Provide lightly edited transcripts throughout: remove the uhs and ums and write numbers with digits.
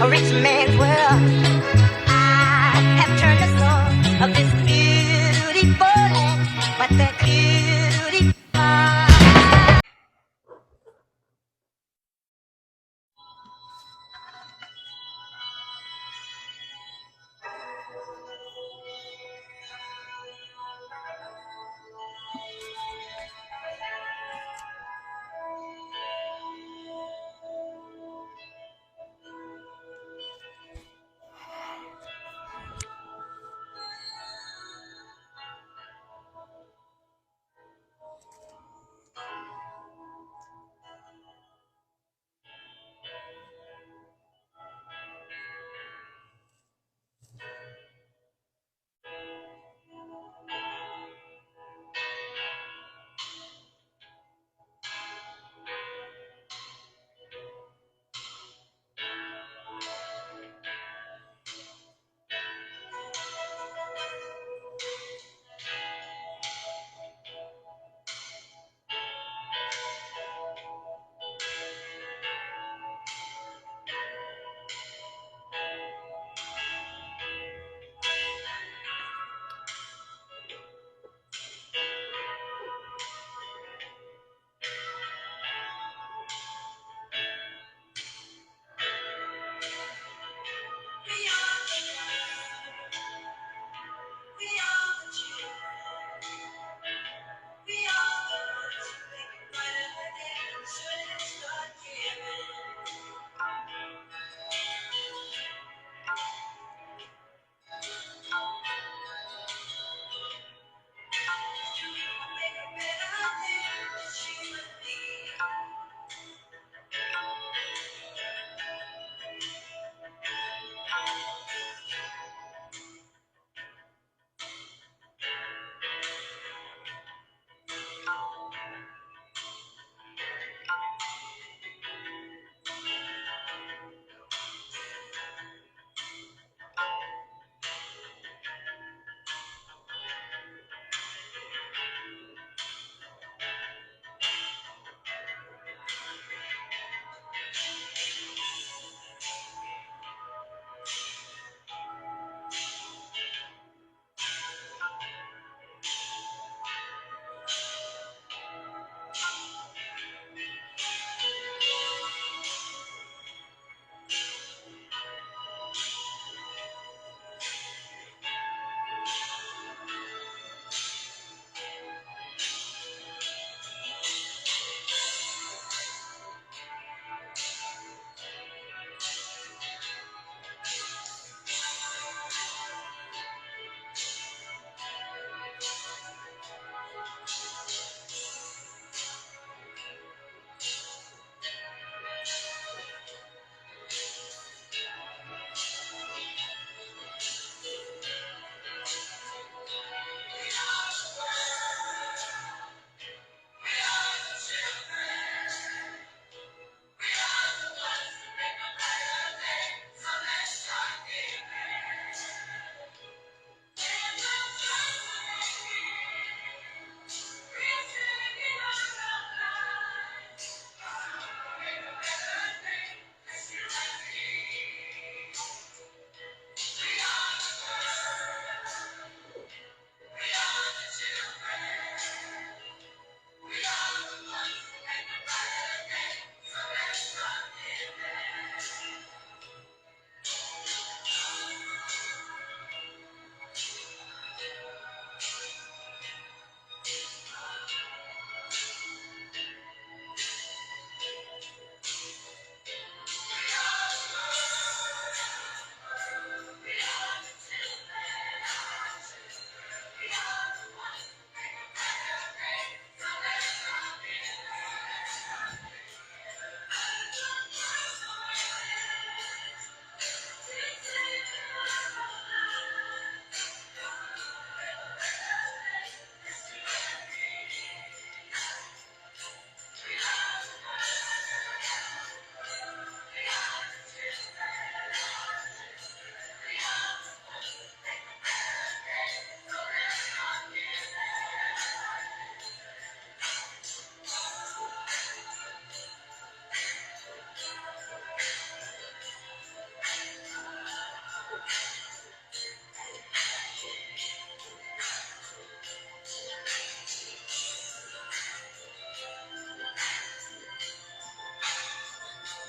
a rich man's world. I have turned the soul of this beautiful land, but the beauty.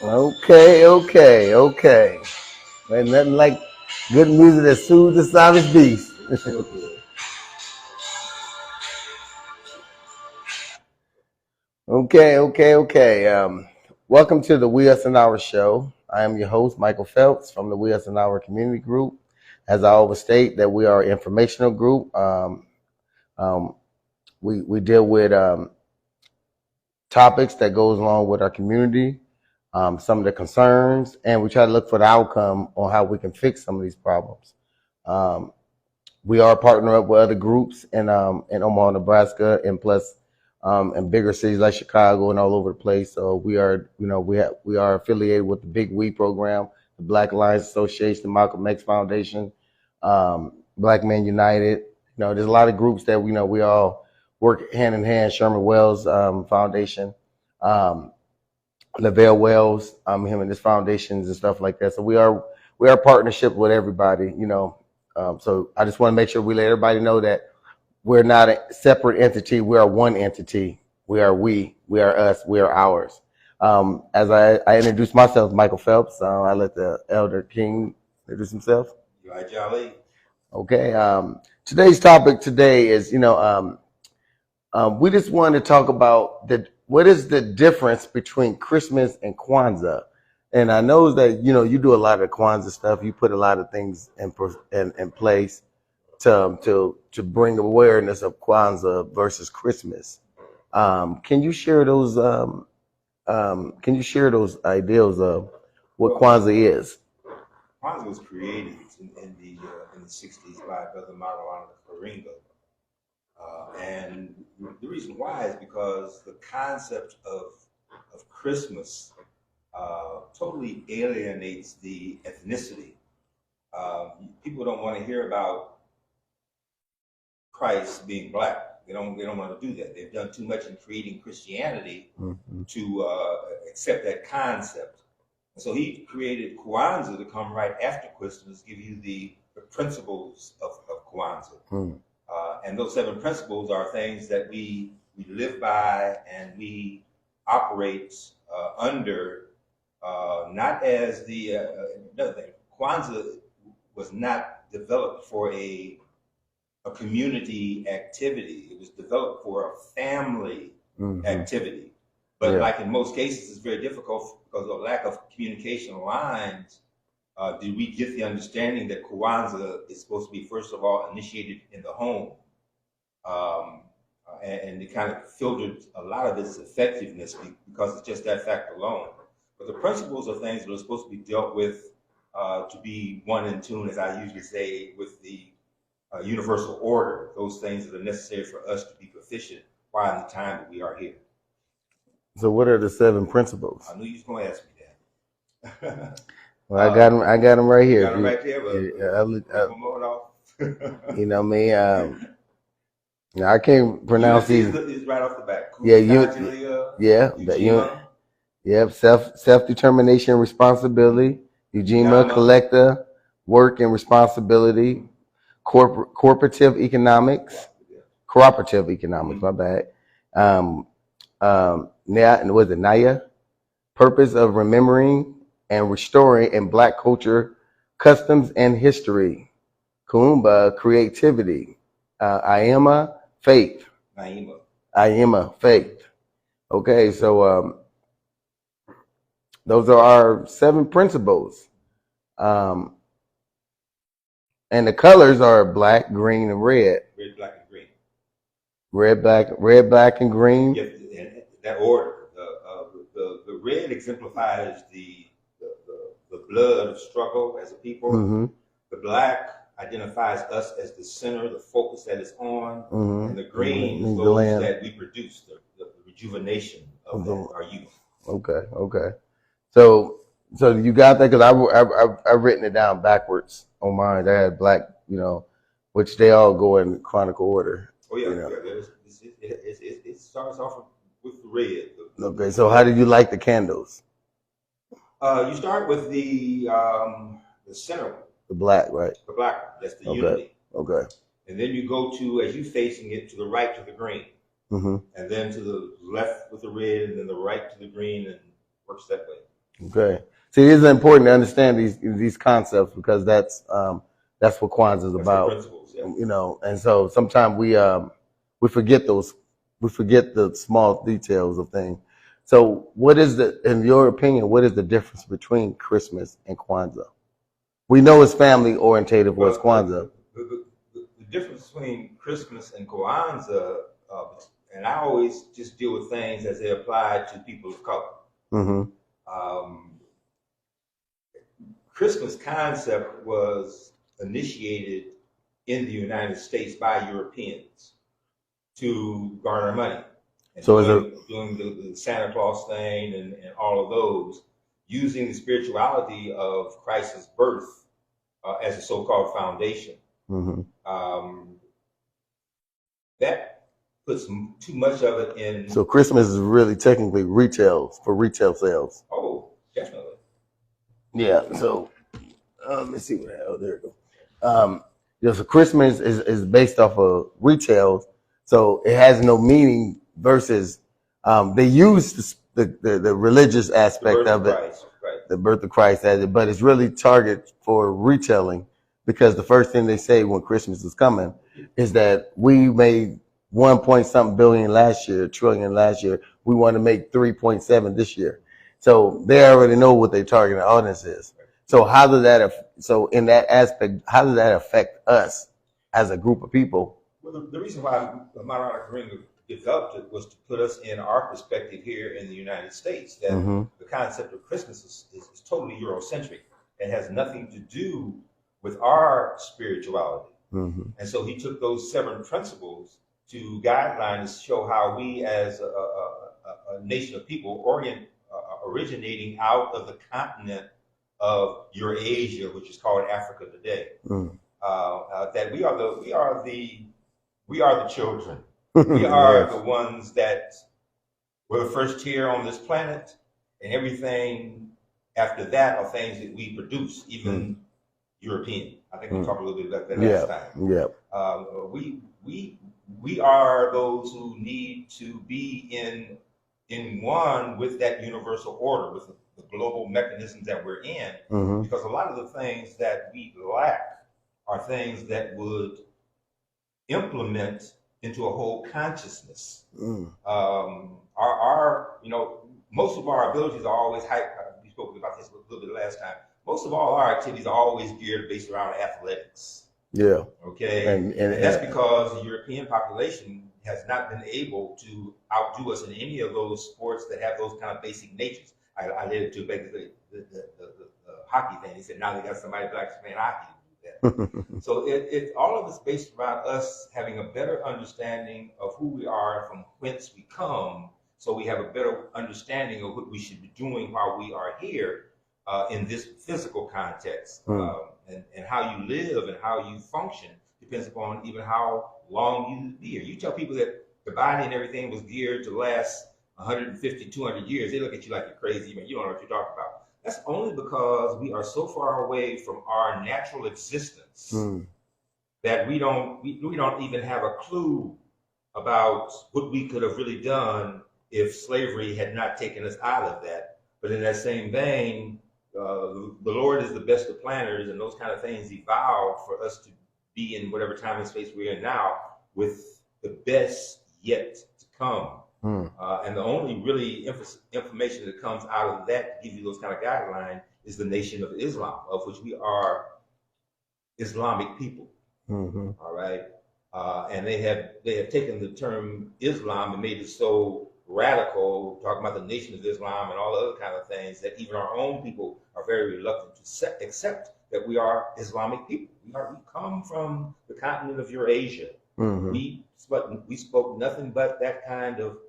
Okay. Ain't nothing like good music that soothes the savage beast. Okay. Welcome to the We Us and Our show. I am your host, Michael Phelps from the We Us and Our community group. As I always state, that we are an informational group. We deal with topics that goes along with our community, some of the concerns, and we try to look for the outcome on how we can fix some of these problems. We are partnering up with other groups in Omaha, Nebraska, and plus in bigger cities like Chicago and all over the place. So we are, we are affiliated with the Big We program, the Black Alliance Association, the Malcolm X Foundation, Black Men United. There's a lot of groups that we all work hand in hand. Sherman Wells Foundation, Lavelle Wells, him and his foundations and stuff like that. So we are partnership with everybody. So I just want to make sure we let everybody know that we're not a separate entity. We are one entity. We are us. We are ours. As I introduce myself, Michael Phelps, I let the Elder King introduce himself. You right, Jolly? Okay. Today's topic is, we just wanted to talk about what is the difference between Christmas and Kwanzaa. And I know that, you do a lot of Kwanzaa stuff. You put a lot of things in place to bring awareness of Kwanzaa versus Christmas. Can you share those ideals of what Kwanzaa is? Kwanzaa was created in the 60s by Brother Marouane Karinga. And the reason why is because the concept of Christmas totally alienates the ethnicity. People don't want to hear about Christ being black. They don't want to do that. They've done too much in creating Christianity to accept that concept. And so he created Kwanzaa to come right after Christmas, give you the principles of Kwanzaa. And those 7 principles are things that we live by and we operate under, not as another thing. Kwanzaa was not developed for a community activity. It was developed for a family activity. But like in most cases, it's very difficult because of lack of communication lines. Did we get the understanding that Kwanzaa is supposed to be, first of all, initiated in the home? And it kind of filtered a lot of its effectiveness because it's just that fact alone. But the principles are things that are supposed to be dealt with to be one in tune, as I usually say, with the universal order, those things that are necessary for us to be proficient while in the time that we are here. So what are the 7 principles? I knew you was going to ask me that. Well, I got them right here. You got them right there, but you know me. I can't pronounce these. Is right off the bat. Self-determination, responsibility. Ujima, collector, work and responsibility. Cooperative economics. My bad. Was it Naya? Purpose of remembering and restoring in Black culture, customs and history. Kuumba, creativity. Ayema, faith. Ayema, faith. Okay, so those are our 7 principles. And the colors are black, green, and red. Red, black, and green. Red, black, and green. Yes, that order. The red exemplifies the blood of struggle as a people. The black identifies us as the center, the focus that is on, and the green is those that we produce, the rejuvenation of our youth. Okay. So you got that, because I've written it down backwards on mine. I had black, which they all go in chronicle order. Oh yeah, it starts off with the red. Okay, so how did you like the candles? You start with the center one. The black, right? The black, that's the unity. Okay. And then you go to, as you facing it, to the right to the green. And then to the left with the red, and then the right to the green, and works that way. Okay. See, it is important to understand these concepts because that's what Kwanzaa is That's the about. principles, yeah. You know, and so sometimes we forget the small details of things. So, in your opinion, what is the difference between Christmas and Kwanzaa? We know it's family orientated. What's Kwanzaa? The difference between Christmas and Kwanzaa, and I always just deal with things as they apply to people of color. Mm-hmm. Christmas concept was initiated in the United States by Europeans to garner money. And So doing the Santa Claus thing and all of those, using the spirituality of Christ's birth as a so-called foundation. Mm-hmm. That puts too much of it in. So Christmas is really technically retail sales. Oh, definitely. Yeah. So let's see what. Oh, there we go. So Christmas is based off of retail, so it has no meaning. Versus, they use the religious aspect of it, Christ, right. the birth of Christ as it, but it's really targeted for retailing because the first thing they say when Christmas is coming is that we made 1 point something billion trillion last year. We want to make 3.7 this year. So they already know what their target audience is. So so in that aspect, how does that affect us as a group of people? Well, the reason why the monarch ring developed it was to put us in our perspective here in the United States, that the concept of Christmas is totally Eurocentric. It has nothing to do with our spirituality. Mm-hmm. And so he took those 7 principles to guideline to show how we as a nation of people originating out of the continent of Eurasia, which is called Africa today, that we are the children. We are Yes. the ones that were the first here on this planet, and everything after that are things that we produce, even European. I think we talked a little bit about that last time. Yeah. We are those who need to be in one with that universal order, with the global mechanisms that we're in, because a lot of the things that we lack are things that would implement into a whole consciousness. Most of our abilities are always we spoke about this a little bit last time. Most of all our activities are always geared based around athletics. Yeah. Okay. And that's because the European population has not been able to outdo us in any of those sports that have those kind of basic natures. I led it to basically the hockey thing. He said now they got somebody black playing hockey to do that. So it all of it's based around us having a better understanding of who we are and from whence we come. So we have a better understanding of what we should be doing while we are here in this physical context. And how you live and how you function depends upon even how long you be here. You tell people that the body and everything was geared to last 150, 200 years, they look at you like you're crazy, man. You don't know what you're talking about. That's only because we are so far away from our natural existence that we don't even have a clue about what we could have really done if slavery had not taken us out of that. But in that same vein, the Lord is the best of planners, and those kind of things evolved for us to be in whatever time and space we're in now with the best yet to come. And the only really information that comes out of that to give you those kind of guidelines is the Nation of Islam, of which we are Islamic people. All right. And they have taken the term Islam and made it so radical, talking about the Nation of Islam and all the other kind of things, that even our own people are very reluctant to accept that we are Islamic people. We come from the continent of Eurasia. We spoke nothing but that kind of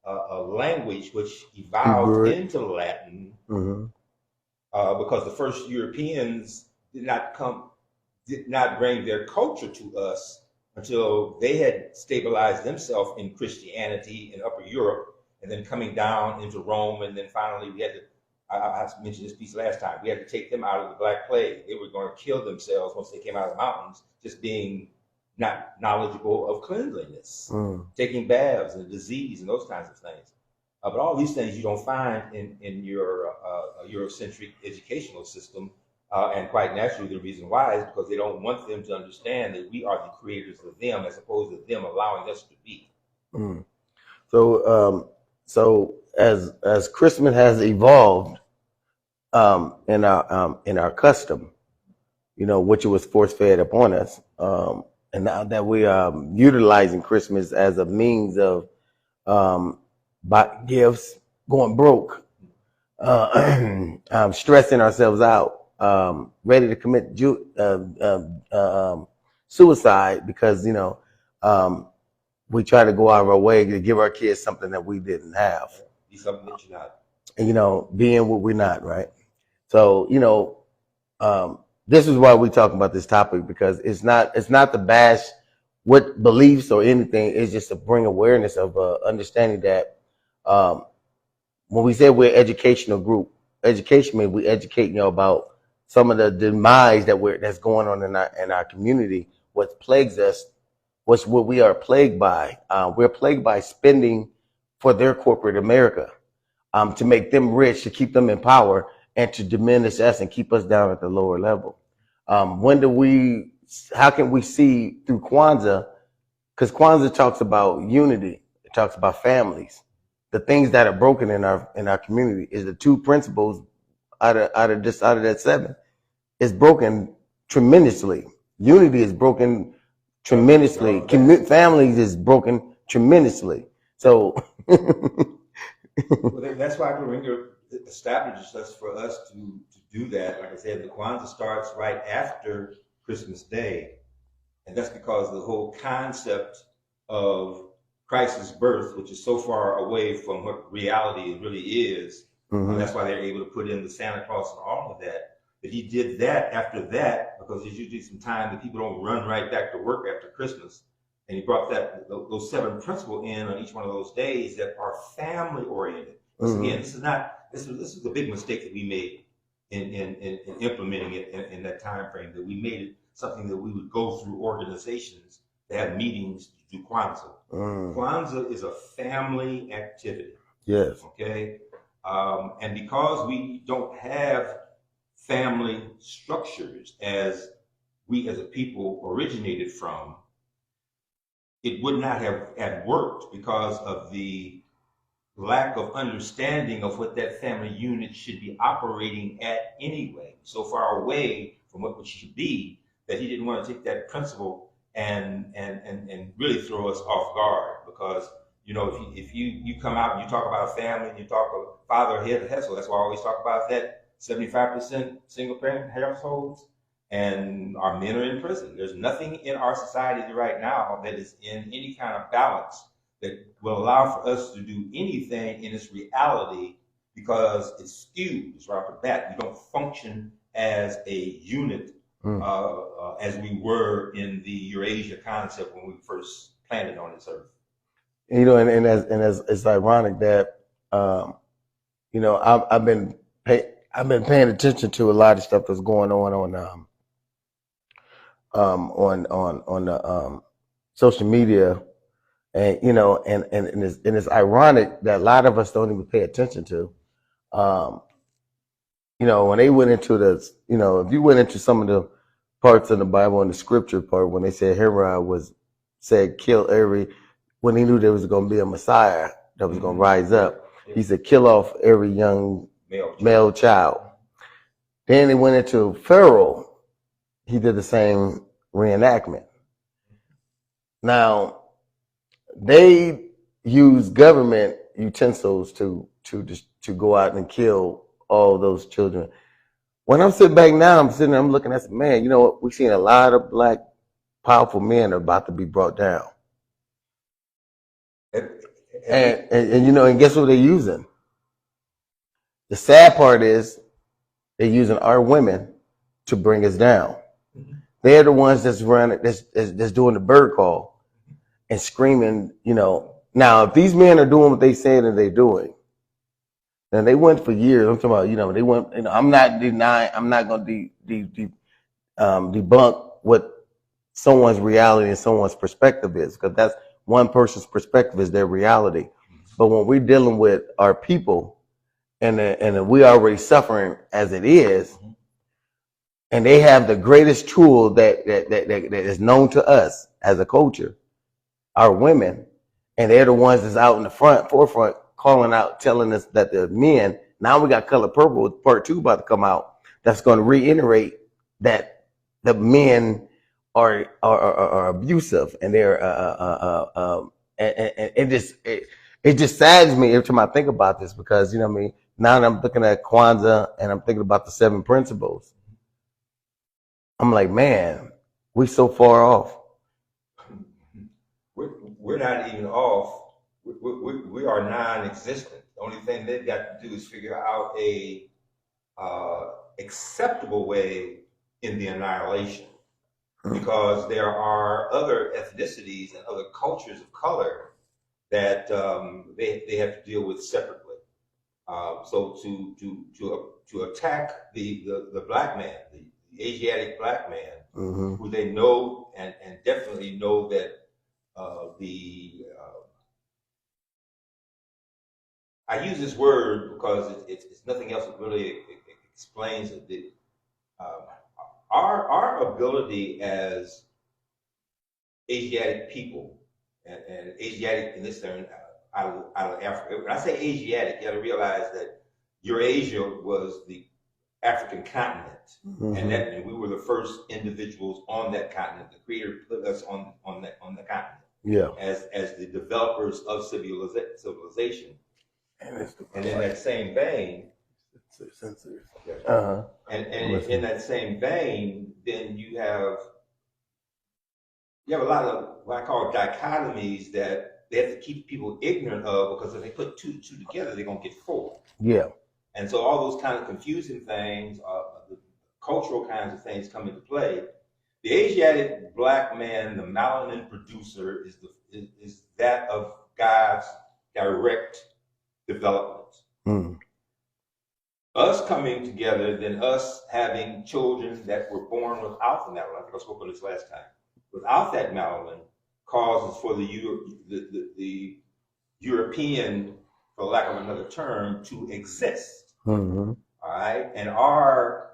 a language which evolved into Latin because the first Europeans did not bring their culture to us until they had stabilized themselves in Christianity in Upper Europe, and then coming down into Rome, and then finally we had to, I mentioned this piece last time, we had to take them out of the Black Plague. They were going to kill themselves once they came out of the mountains, just being not knowledgeable of cleanliness, taking baths and disease and those kinds of things. But all these things you don't find in your Eurocentric educational system. And quite naturally, the reason why is because they don't want them to understand that we are the creators of them as opposed to them allowing us to be. Mm. So as Christmas has evolved in our custom, which was force fed upon us, and now that we are utilizing Christmas as a means of gifts, going broke, stressing ourselves out, ready to commit suicide because we try to go out of our way to give our kids something that we didn't have. Be something that you're not. And, being what we're not, right? So, this is why we talk about this topic, because it's not to bash what beliefs or anything. It's just to bring awareness of understanding that when we say we're an educational group, education means we educate about some of the demise that's going on in our community, what plagues us. What we are plagued by. We're plagued by spending for their corporate America, to make them rich, to keep them in power, and to diminish us and keep us down at the lower level. How can we see through Kwanzaa? Because Kwanzaa talks about unity. It talks about families. The things that are broken in our community is the two principles out of that 7 is broken tremendously. Unity is broken tremendously. Families is broken tremendously. So well, that's why Dorinda establishes us for us to do that. Like I said, the Kwanzaa starts right after Christmas Day, and that's because the whole concept of Christ's birth, which is so far away from what reality really is, that's why they're able to put in the Santa Claus and all of that. But he did that after that because there's usually some time that people don't run right back to work after Christmas. And he brought those 7 principles in on each one of those days that are family oriented. Again, this is the big mistake that we made in implementing it in that time frame, that we made it something that we would go through organizations to have meetings to do Kwanzaa. Kwanzaa is a family activity. Yes. Okay. And because we don't have family structures as we as a people originated from, it would not have worked because of the lack of understanding of what that family unit should be operating at anyway. So far away from what it should be that he didn't want to take that principle and really throw us off guard. Because if you come out and you talk about a family and you talk about father head hustle, that's why I always talk about that 75% single parent households. And our men are in prison. There's nothing in our society right now that is in any kind of balance that will allow for us to do anything in its reality, because it's skewed. It's right off the bat. We don't function as a unit as we were in the Eurasia concept when we first planted on this earth. And as it's ironic that I've been paying attention to a lot of stuff that's going on the social media, and it's ironic that a lot of us don't even pay attention to. When they went into if you went into some of the parts of the Bible and the scripture part, when they said Herod said kill when he knew there was going to be a Messiah that was going to rise up, he said kill off every young male child. Then they went into Pharaoh. He did the same reenactment. Now, they use government utensils to go out and kill all those children. When I'm sitting back now, I'm looking at some man. You know what? We've seen a lot of black, powerful men are about to be brought down. And guess what they're using? The sad part is they're using our women to bring us down. They're the ones that's running, that's doing the bird call and screaming, Now, if these men are doing what they say that they're doing, then they went for years. I'm talking about, they went, I'm not denying, I'm not going to debunk what someone's reality and someone's perspective is, because that's one person's perspective is their reality. But when we're dealing with our people, and we already suffering as it is, and they have the greatest tool that is known to us as a culture, our women, and they're the ones that's out in the forefront, calling out, telling us that the men. Now we got Color Purple with part 2 about to come out. That's going to reiterate that the men are abusive, and they're and it just saddens me every time I think about this, because you know what I mean. Now that I'm looking at Kwanzaa and I'm thinking about the 7 principles, I'm like, man, we so far off. We're not even off. We are non-existent. The only thing they've got to do is figure out a acceptable way in the annihilation, because there are other ethnicities and other cultures of color that they have to deal with separately. So to attack the black man, the Asiatic black man, who they know and definitely know that I use this word because it's nothing else that really explains it. Our ability as Asiatic people and Asiatic in this term out of Africa. When I say Asiatic, you got to realize that Eurasia was the African continent, and we were the first individuals on that continent. The Creator put us on the continent, as the developers of civilization. And in that same vein, and in that same vein, then you have a lot of what I call dichotomies that they have to keep people ignorant of, because if they put two together, they're gonna get 4. Yeah. And so all those kind of confusing things, the cultural kinds of things come into play. The Asiatic black man, the melanin producer, is that of God's direct development. Us coming together, then us having children that were born without the melanin. I think I spoke on this last time. Without that melanin, causes for the European, for lack of another term, to exist. All right, and our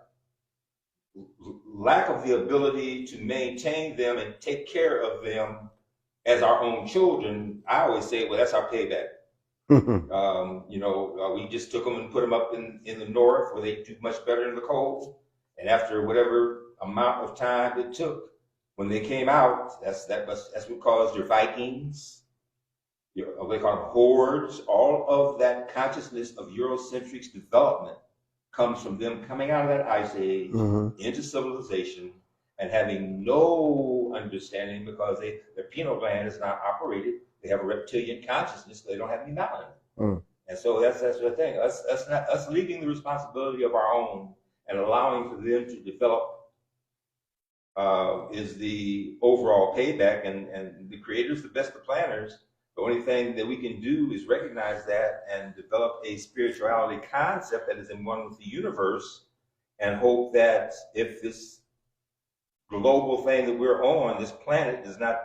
lack of the ability to maintain them and take care of them as our own children, I always say, well, that's our payback. We just took them and put them up in the north where they do much better in the cold, and after whatever amount of time it took, when they came out, that's what caused your Vikings, they call them hordes. All of that consciousness of Eurocentric's development comes from them coming out of that ice age into civilization and having no understanding, because their pineal gland is not operated. They have a reptilian consciousness. They don't have any melanin. And so that's the thing. Us leaving the responsibility of our own and allowing for them to develop is the overall payback. And the Creator's the best of planners. The only thing that we can do is recognize that and develop a spirituality concept that is in one with the universe, and hope that if this global thing that we're on, this planet, is not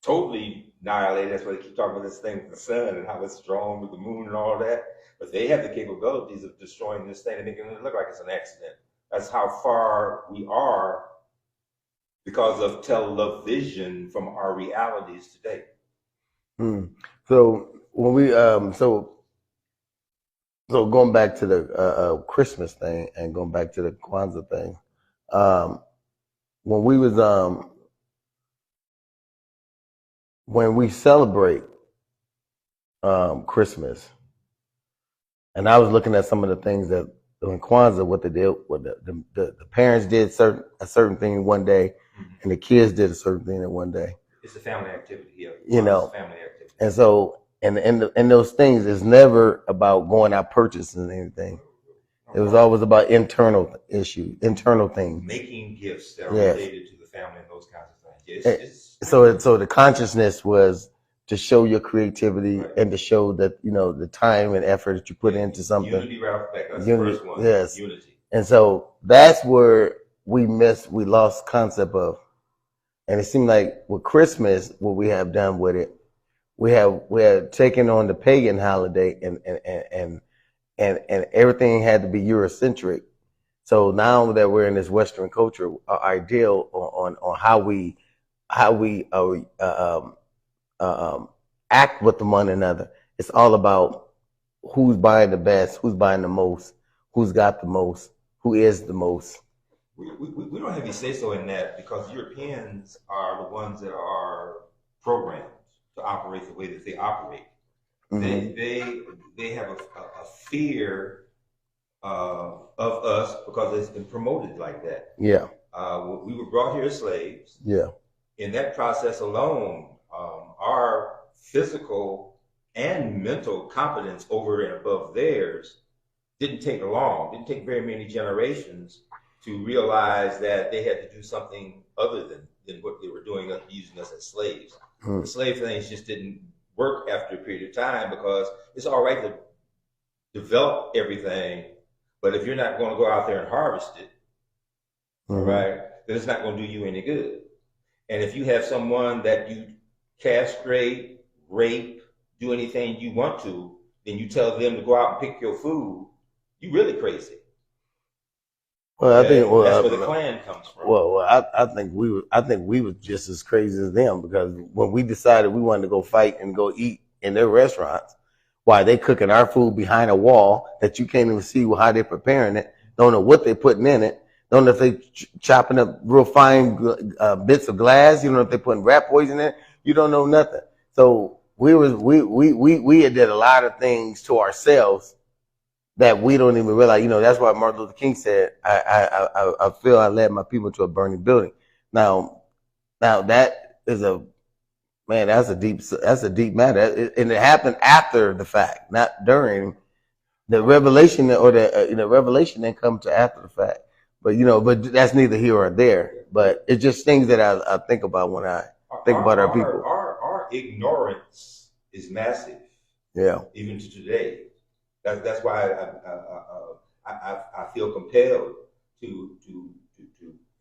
totally annihilated. That's why they keep talking about this thing with the sun and how it's strong with the moon and all that. But they have the capabilities of destroying this thing and making it look like it's an accident. That's how far we are because of television from our realities today. So when we so going back to the Christmas thing and going back to the Kwanzaa thing, when we was when we celebrate Christmas, and I was looking at some of the things that in Kwanzaa, what they did, what the parents did a certain thing one day, and the kids did a certain thing in one day. It's a family activity, yeah. Family activity. And so, and those things is never about going out purchasing anything. It was always about internal things. Making gifts that are related to the family and those kinds of things. So the consciousness was to show your creativity and to show that, the time and effort that you put into something. Unity right back. That's the first one. Yes. Unity. And so that's where we lost concept of. And it seemed like with Christmas, what we have done with it, we had taken on the pagan holiday, and everything had to be Eurocentric. So now that we're in this Western culture, our ideal on how we act with one another, it's all about who's buying the best, who's buying the most, who's got the most, who is the most. We don't have any say so in that because Europeans are the ones that are programmed to operate the way that they operate. They have a fear of us because it's been promoted like that. Yeah. We were brought here as slaves. Yeah. In that process alone, our physical and mental competence over and above theirs didn't take very many generations to realize that they had to do something other than what they were doing, using us as slaves. The slave things just didn't work after a period of time because it's all right to develop everything, but if you're not going to go out there and harvest it, all right, then it's not going to do you any good. And if you have someone that you castrate, rape, do anything you want to, then you tell them to go out and pick your food, you really crazy. Well, I think that's where the Klan comes from. Well, I think we were just as crazy as them because when we decided we wanted to go fight and go eat in their restaurants, why they cooking our food behind a wall that you can't even see how they're preparing it, don't know what they're putting in it, don't know if they chopping up real fine bits of glass, you don't know if they're putting rat poison in it, you don't know nothing. So we had did a lot of things to ourselves that we don't even realize. That's why Martin Luther King said, I feel I led my people to a burning building. Now that is that's a deep matter. And it happened after the fact, not during. The revelation revelation didn't come to after the fact. But that's neither here or there. But it's just things that I think about when I think about our people. Our ignorance is massive. Yeah. Even to today. That's why I feel compelled to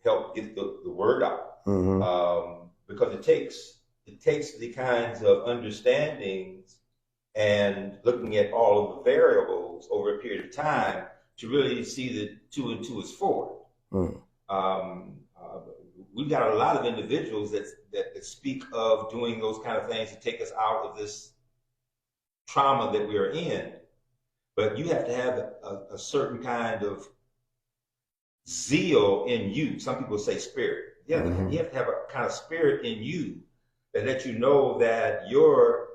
help get the word out, because it takes the kinds of understandings and looking at all of the variables over a period of time to really see that 2 and 2 is 4. We've got a lot of individuals that speak of doing those kind of things to take us out of this trauma that we are in. But you have to have a certain kind of zeal in you. Some people say spirit. Yeah, you have to have a kind of spirit in you that lets you know that your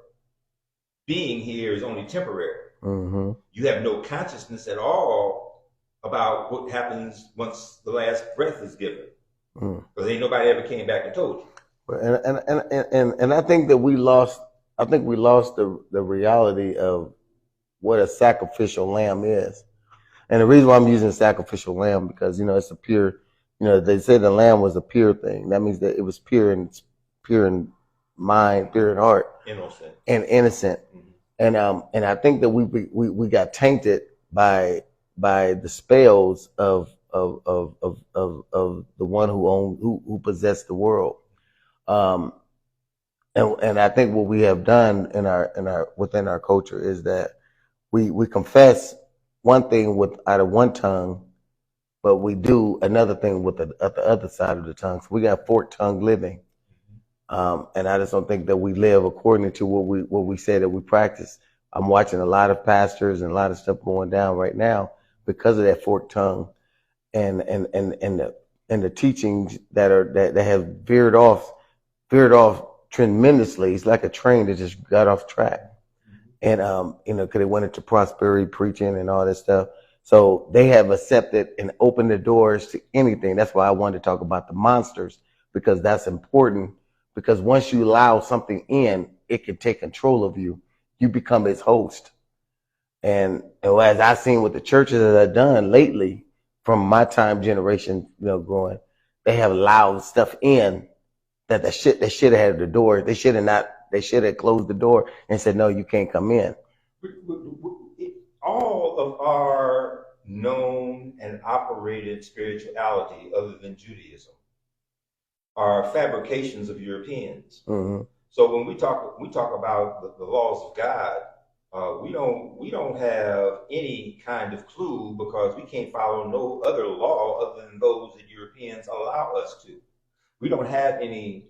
being here is only temporary. You have no consciousness at all about what happens once the last breath is given. Because ain't nobody ever came back and told you. And I think that we lost. I think we lost the reality of what a sacrificial lamb is. And the reason why I'm using sacrificial lamb because it's a pure, they say the lamb was a pure thing. That means that it was pure in mind, pure in heart, innocent. And I think that we got tainted by the spells of the one who possessed the world. And I think what we have done within our culture is that we confess one thing out of one tongue, but we do another thing with the other side of the tongue. So we got forked tongue living, and I just don't think that we live according to what we say that we practice. I'm watching a lot of pastors and a lot of stuff going down right now because of that forked tongue, and the teachings that have veered off tremendously. It's like a train that just got off track. And, because they went into prosperity preaching and all that stuff. So they have accepted and opened the doors to anything. That's why I wanted to talk about the monsters, because that's important. Because once you allow something in, it can take control of you. You become its host. And as I've seen what the churches have done lately, from my time generation, growing, they have allowed stuff in that they should have had the door. They should have closed the door and said, no, you can't come in. All of our known and operated spirituality, other than Judaism, are fabrications of Europeans. So when we talk about the laws of God, we don't have any kind of clue because we can't follow no other law other than those that Europeans allow us to. We don't have any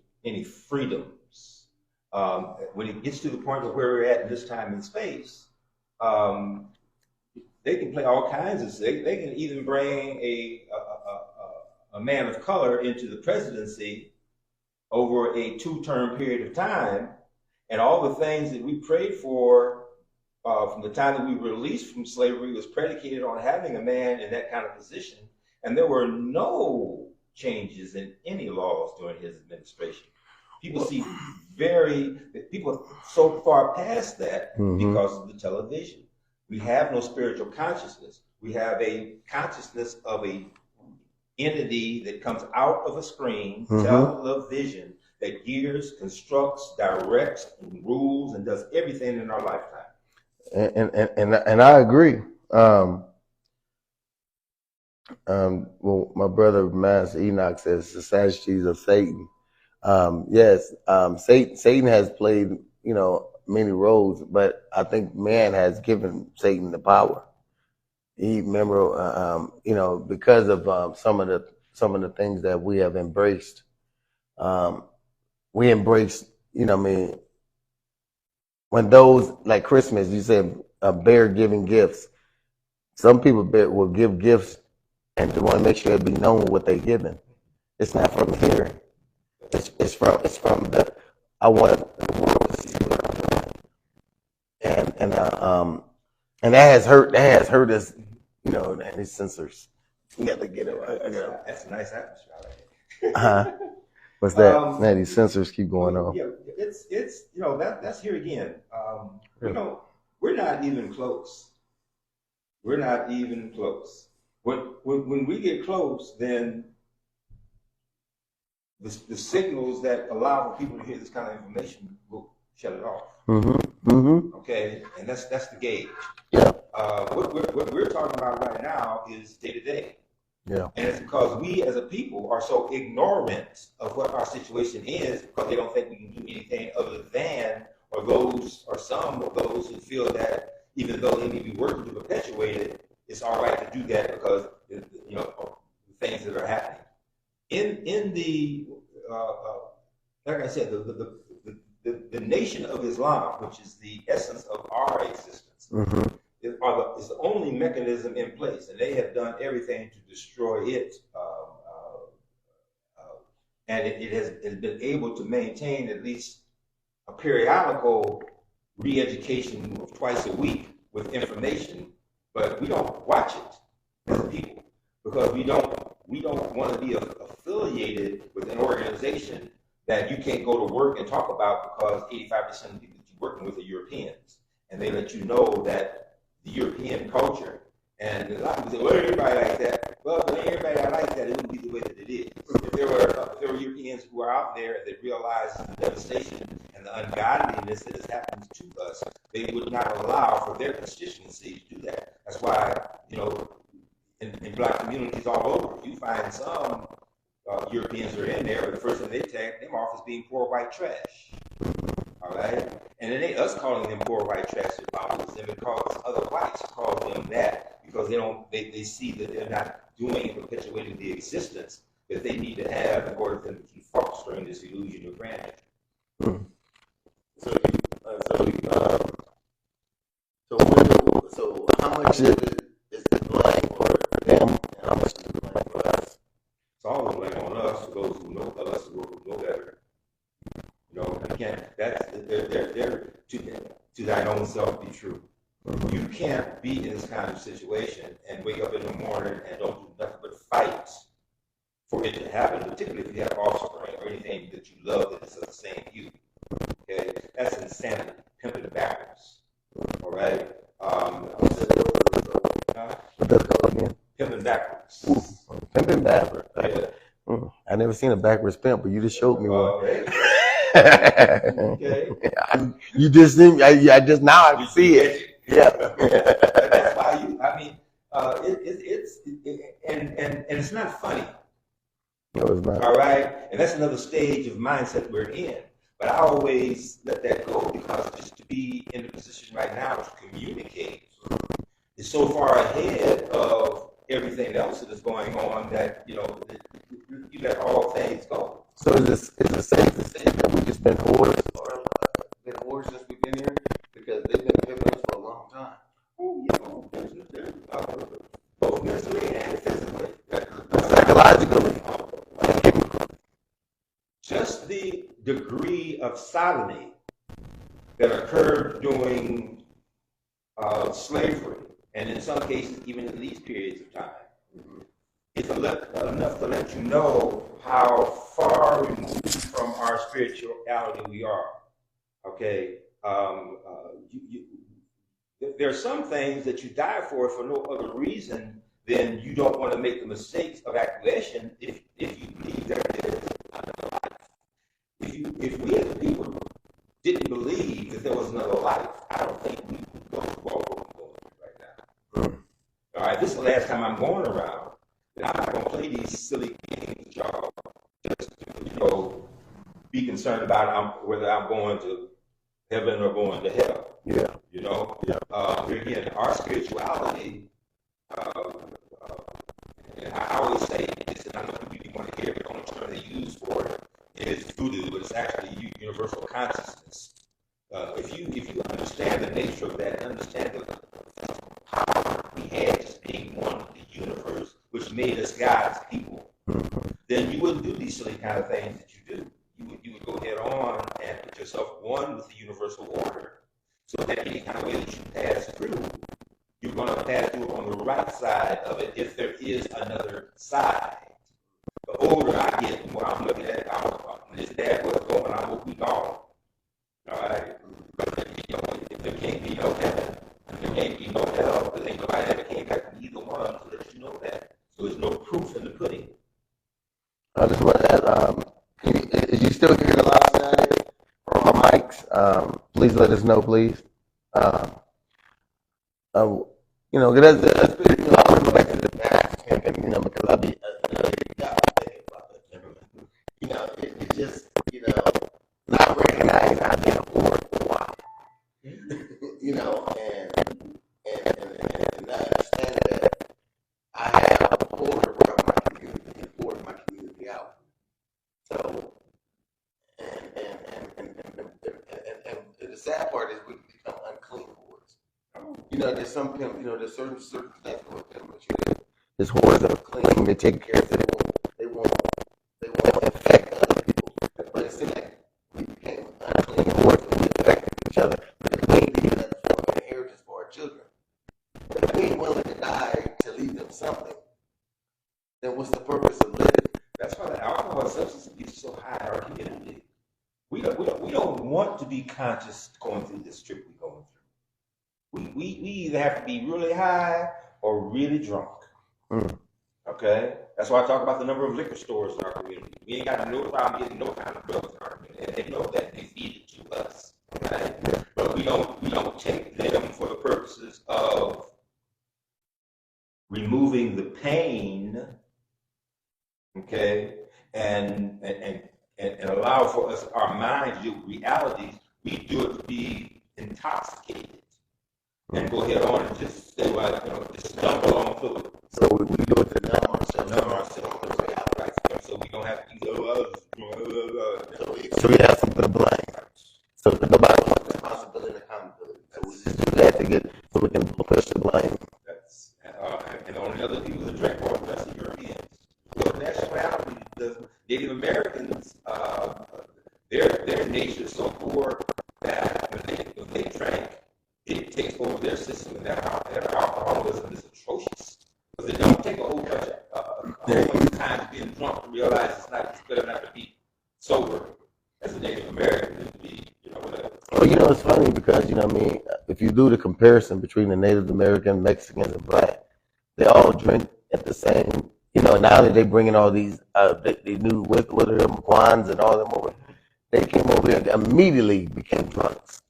freedoms. When it gets to the point of where we're at in this time and space, they can play all kinds of. They can even bring a man of color into the presidency over a 2-term period of time, and all the things that we prayed for from the time that we were released from slavery was predicated on having a man in that kind of position, and there were no changes in any laws during his administration. People people so far past that because of the television. We have no spiritual consciousness. We have a consciousness of a entity that comes out of a screen, television, that gears, constructs, directs, and rules, and does everything in our lifetime. And I agree. Well, my brother Master Enoch says the Sadducees of Satan. Yes, Satan has played, many roles, but I think man has given Satan the power. He remember, because of some of the things that we have embraced. We embraced, when those like Christmas, you said a bear giving gifts. Some people will give gifts and they want to make sure it be known what they're giving. It's not from here. It's from the. I want the world to see what I'm doing. And that has hurt us, and these censors. You got to get it. That's a nice atmosphere. What's that? Man, these censors keep going on. Yeah, it's that's here again. We're not even close. We're not even close. When we get close, then the signals that allow for people to hear this kind of information will shut it off. Okay, and that's the gauge. Yeah. What we're talking about right now is day to day. Yeah. And it's because we as a people are so ignorant of what our situation is because they don't think we can do anything other than, or some of those who feel that even though they may be working to perpetuate it, it's all right to do that because, the things that are happening. In the, like I said, the Nation of Islam, which is the essence of our existence, is the only mechanism in place, and they have done everything to destroy it. And it has been able to maintain at least a periodical re-education of twice a week with information, but we don't watch it as a people because we don't want to be affiliated with an organization that you can't go to work and talk about because 85% of the people that you're working with are Europeans, and they let you know that the European culture, and a lot of people say, well, everybody like that. Well, if everybody like that, it wouldn't be the way that it is. If there were Europeans who are out there that realize the devastation and the ungodliness that has happened to us, they would not allow for their constituency to do that. That's why, in black communities all over, you find some Europeans are in there, but the first thing they tag them off as being poor white trash. All right? And it ain't us calling them poor white trash that bothers them. It calls other whites call them that because they see that they're not doing and perpetuating the existence that they need to have in order for them to keep fostering this illusion of grandeur. So how much is the blame for them, and how much is the blame for us? It's all the blame on us, for those who know us, who know better. You can't. They're to thine own self be true. You can't be in this kind of situation and wake up in the morning and don't do nothing but fight for it to happen, particularly if you have offspring or anything that you love that is of the same hue. Okay, that's insanity. Pimping it backwards. All right. What that's called again? Pimping backwards. Pimping backwards. Yeah. I never seen a backwards pimp, but you just showed me one. Okay. You just think I just now I can see it. Yeah. That's why it's not funny. No, it's not. All right, and that's another stage of mindset we're in. But I always let that go because just to be in the position right now to communicate is so far ahead of everything else that is going on that, you know, you let all things go. So is it safe to say that we've just been whores, or been whores since we've been here? Because they've been pimping us for a long time. Oh, yeah, both mentally and physically. Psychologically. Just the degree of sodomy that occurred during slavery, and in some cases even in these periods of time, is enough to let you know how far removed from our spirituality we are. Okay, there are some things that you die for no other reason than you don't want to make the mistakes of acquiescence if you believe there is another life. If we as a people didn't believe that there was another life, I don't think we would go to war right now. All right, this is the last time I'm going around. And I'm not going to play these silly games, y'all, just to, be concerned about whether I'm going to heaven or going to hell. Yeah. Again, our spirituality, and I always say this, and I know people want to hear it, the only term they use for it is voodoo, but it's actually universal consciousness. If you understand the nature of that, understand the power we had just being one with the universe, which made us God's people, then you wouldn't do these silly kind of things that you do. You would go head on and put yourself one with the universal order, so that any kind of way that you pass through, you're going to pass through on the right side of it if there is another side. The older I get, the more I'm looking at, when it's bad, what's going on, what we gone. All right? But if there can't be no heaven, and there can't be no hell, because ain't nobody ever came back from either one to let you know that. So there's no proof in the pudding. I just want to add, is you still hearing a lot of static from our mics? Please let us know, please. That's I want to go back to the past, because I'll be, it's just, not recognizing I've been a whore for a while, and not understand that I have a whore around my community and whore my community out. So, and the sad part is we become unclean whores. There's some pimp, there's certain things with them, but there's whores that are clean, they take care of it, they won't affect other people. But it seems like we became unclean whores and we affected each other. But if we ain't leaving that form of inheritance for our children, if we ain't willing to die to leave them something, then what's the purpose of living? That's why the alcohol and substance abuse is so high in our community. We don't want to be conscious going through this trip we're going through. We either have to be really high or really drunk. Okay? That's why I talk about the number of liquor stores in our community. We ain't got no problem getting no kind of drugs in our community. And they know that, they feed it to us. Okay? But we don't take them for the purposes of removing the pain, okay, and allow for us, our minds, to do realities. We do it to be intoxicated and go ahead on and just say, just stumble on through it. So we do it to numb ourselves. Right. So we don't have to be so we have something to blame. So nobody wants responsibility and accountability. So we just do that to get, so we can push the blame. That's and the only other people that drink more Western Europeans. So nationality, the Native Americans, their nature is so poor that when they drink, it takes over their system, and their alcoholism is atrocious. Because they don't take a whole bunch of time to being drunk to realize it's better not to be sober as a Native American than to be, whatever. Well, it's funny because, if you do the comparison between the Native American, Mexicans, and Black, they all drink at the same, now that they bring in all these, they knew what are them, Juans and all them over, they came over here and immediately became drunks.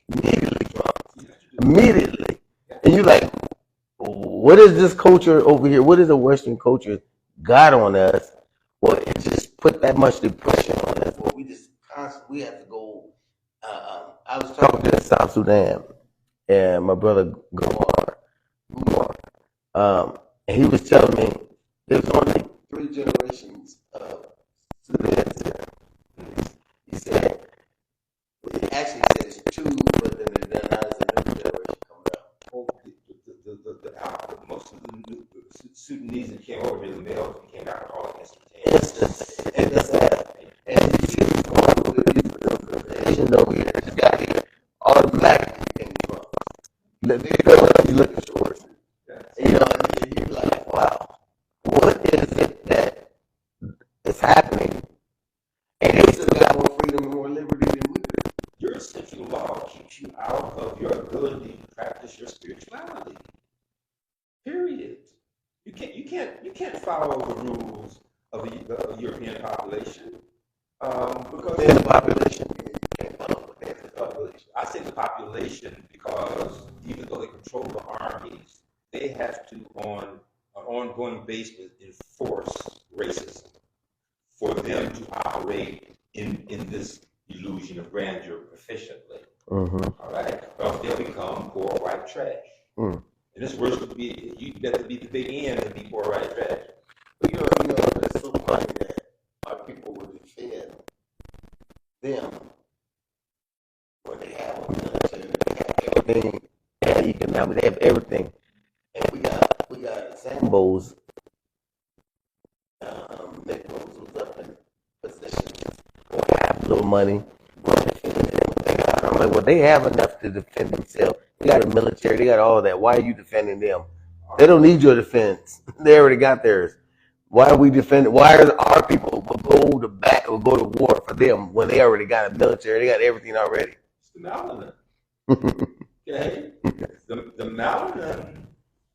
Immediately drunk. Immediately. And you're like, what is this culture over here? What is the Western culture got on us? Well, it just put that much depression on us where we just constantly we have to go. I was talking to South Sudan and my brother Gumar, and he was telling me there's only 3 generations of Sudans there. He said, well, he actually said it's 2, but then there's a new generation coming up. Oh, most of the Sudanese that came over here, the males became alcoholic instantaneously. And that's sad. And you see what's going on with the Asians over here that just got here, automatically became drunk. They go up, you look at shorts. You know, and you're like, wow, what is it that is happening? And they still got more freedom and more liberty than we do. Your essential law keeps you out of your ability to practice your spirituality. Period. You can't follow the rules of the European population because The population, you can't follow the population. I say the population because even though they control the armies, they have to, on an ongoing basis, enforce racism for them to operate in this illusion of grandeur efficiently. Mm-hmm. All right? Or they'll become poor white trash. Mm. And it's worse to be, you better be the big end than be poor white trash. But you know, it's so funny that our people would defend them when they have a military, they have everything, they have economic, they have everything. And we got Sambos, Nichols who's up in positions, or have a little money. I'm like, well, they have enough to defend themselves. They got a military, they got all that. Why are you defending them? They don't need your defense. They already got theirs. Why are we defending? Why are our people will go to war for them when they already got a military? They got everything already. It's the melanin. Okay? The melanin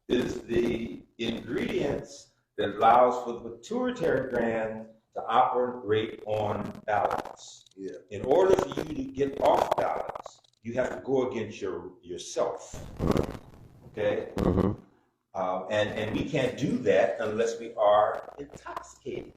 is the ingredients that allows for the pituitary gland to operate on balance. Yeah. In order for you to get off balance, you have to go against yourself. Okay? Mm-hmm. And we can't do that unless we are intoxicated.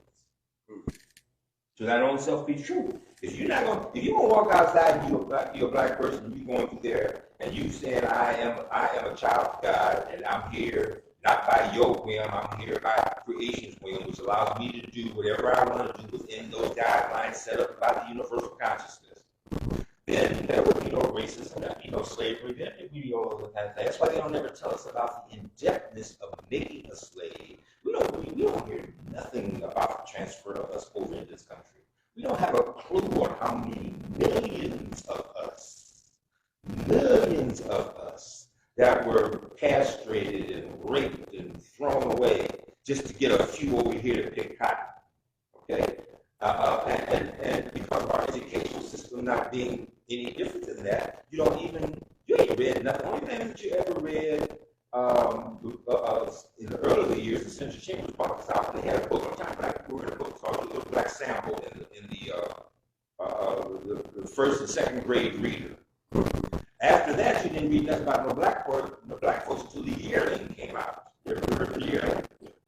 To that own self be true. If you're gonna walk outside and you're a black person, and you're going through there and you saying I am a child of God and I'm here not by your whim, I'm here by creation's whim, which allows me to do whatever I want to do within those guidelines set up by the universal consciousness. Then there would be no racism, there would be no slavery, then there would be all of that kind of thing. That's why they don't ever tell us about the in-depthness of making a slave. We don't hear nothing about the transfer of us over in this country. We don't have a clue on how many millions of us that were castrated and raped and thrown away just to get a few over here to pick cotton. Okay? And because of our educational system not being any different than that, you ain't read nothing. The only thing that you ever read in the earlier years, the Central Chambers brought this out, and they had a book on time. We were in a book called The Little Black Sample in the first and second grade reader. After that, you didn't read nothing about no black folks until the yearling came out. You ever heard of the yearling?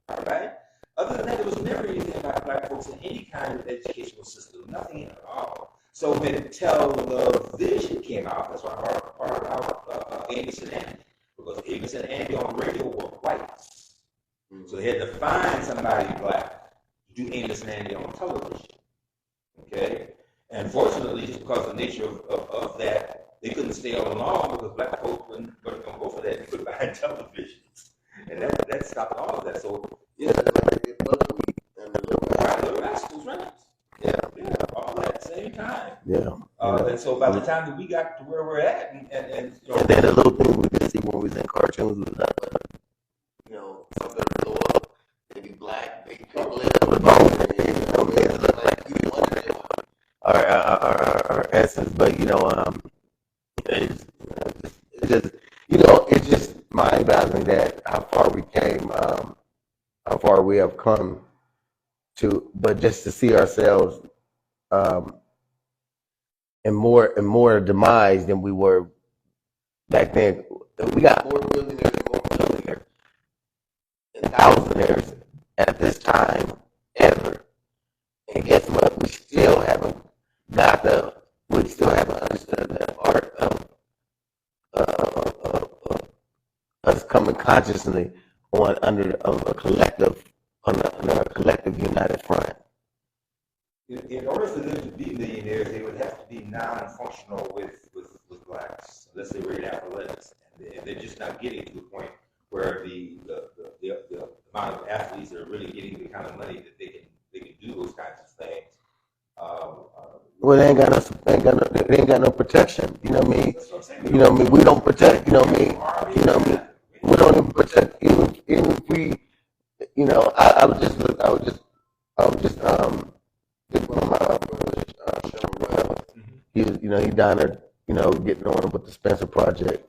All right? Other than that, there was never anything about black folks in any kind of educational system, nothing at all. So when television came out, that's why I brought out Amos and Andy, because Amos and Andy on the radio were whites. So they had to find somebody black to do Amos and Andy on television. Okay? And fortunately, just because of the nature of that, they couldn't stay on long because black folks weren't going to go for that. They couldn't buy televisions. And that stopped all of that. So, yeah, Little Rascals, right? Yeah, all at the same time. Yeah. And so by the time that we got to where we're at, and then the little thing we could see when we was in cartoons was something would blow up, they'd be black, big people in the bone, and look like you wonder our essence, but it's just mind-boggling that how far we came, how far we have come but just to see ourselves in more demise than we were back then. We got more millionaires and more millionaires and thousandaires at this time ever. And guess what? We still haven't understood the art of us coming consciously under a collective, under a collective united front. In order for them to be millionaires, they would have to be non-functional with blacks, unless they were in athletics. And they're just not getting to the point where the amount of athletes that are really getting the kind of money that they can do those kinds of things. Well, they ain't got no protection. You know what I mean? That's what I'm saying. You know what I mean? We don't protect. You know what I mean? You know what I mean? We don't even protect. Even if we, you know, I was just did one of my brothers, WUAO. He was, you know, he down there, you know, getting on with the Spencer Project.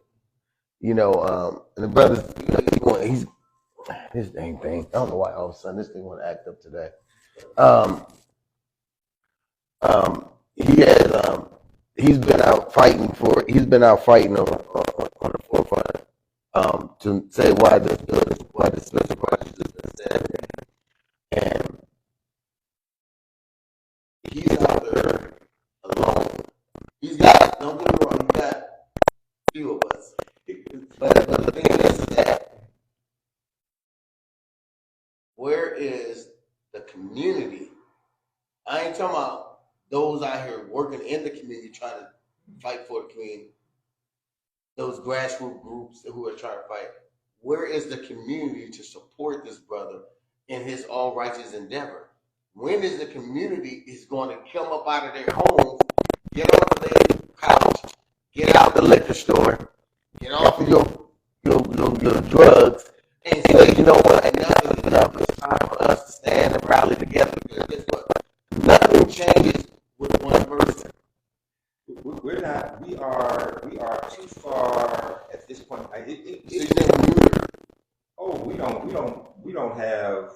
You know, and the brothers, you know, he's this dang thing. I don't know why all of a sudden this thing want to act up today. He's been out fighting on the forefront to say why the Spencer Project has been said, and he's out there alone. Don't get me wrong, he's got a few of us, but the thing is that where is the community? I ain't talking about those out here working in the community trying to fight for the community, those grassroots groups who are trying to fight. Where is the community to support this brother in his all righteous endeavor? When is the community is going to come up out of their homes, get off of their couch, get out the liquor store, get off of your drugs, and say, you know what, enough is enough. It's time for us to stand and rally together. Because guess what? Nothing changes with one person. We are too far at this point. We don't have.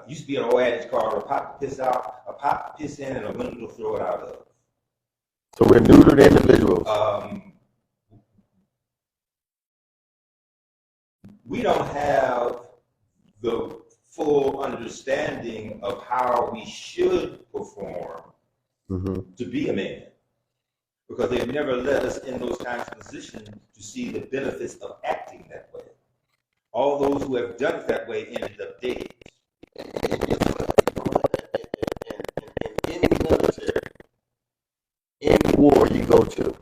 Used to be an old adage called a pot to piss out, a pot to piss in, and a window to throw it out of. So we're neutered individuals. We don't have the full understanding of how we should perform to be a man, because they've never let us in those kinds of positions to see the benefits of acting that way. All those who have done it that way ended up dead. In any military, any war you go to,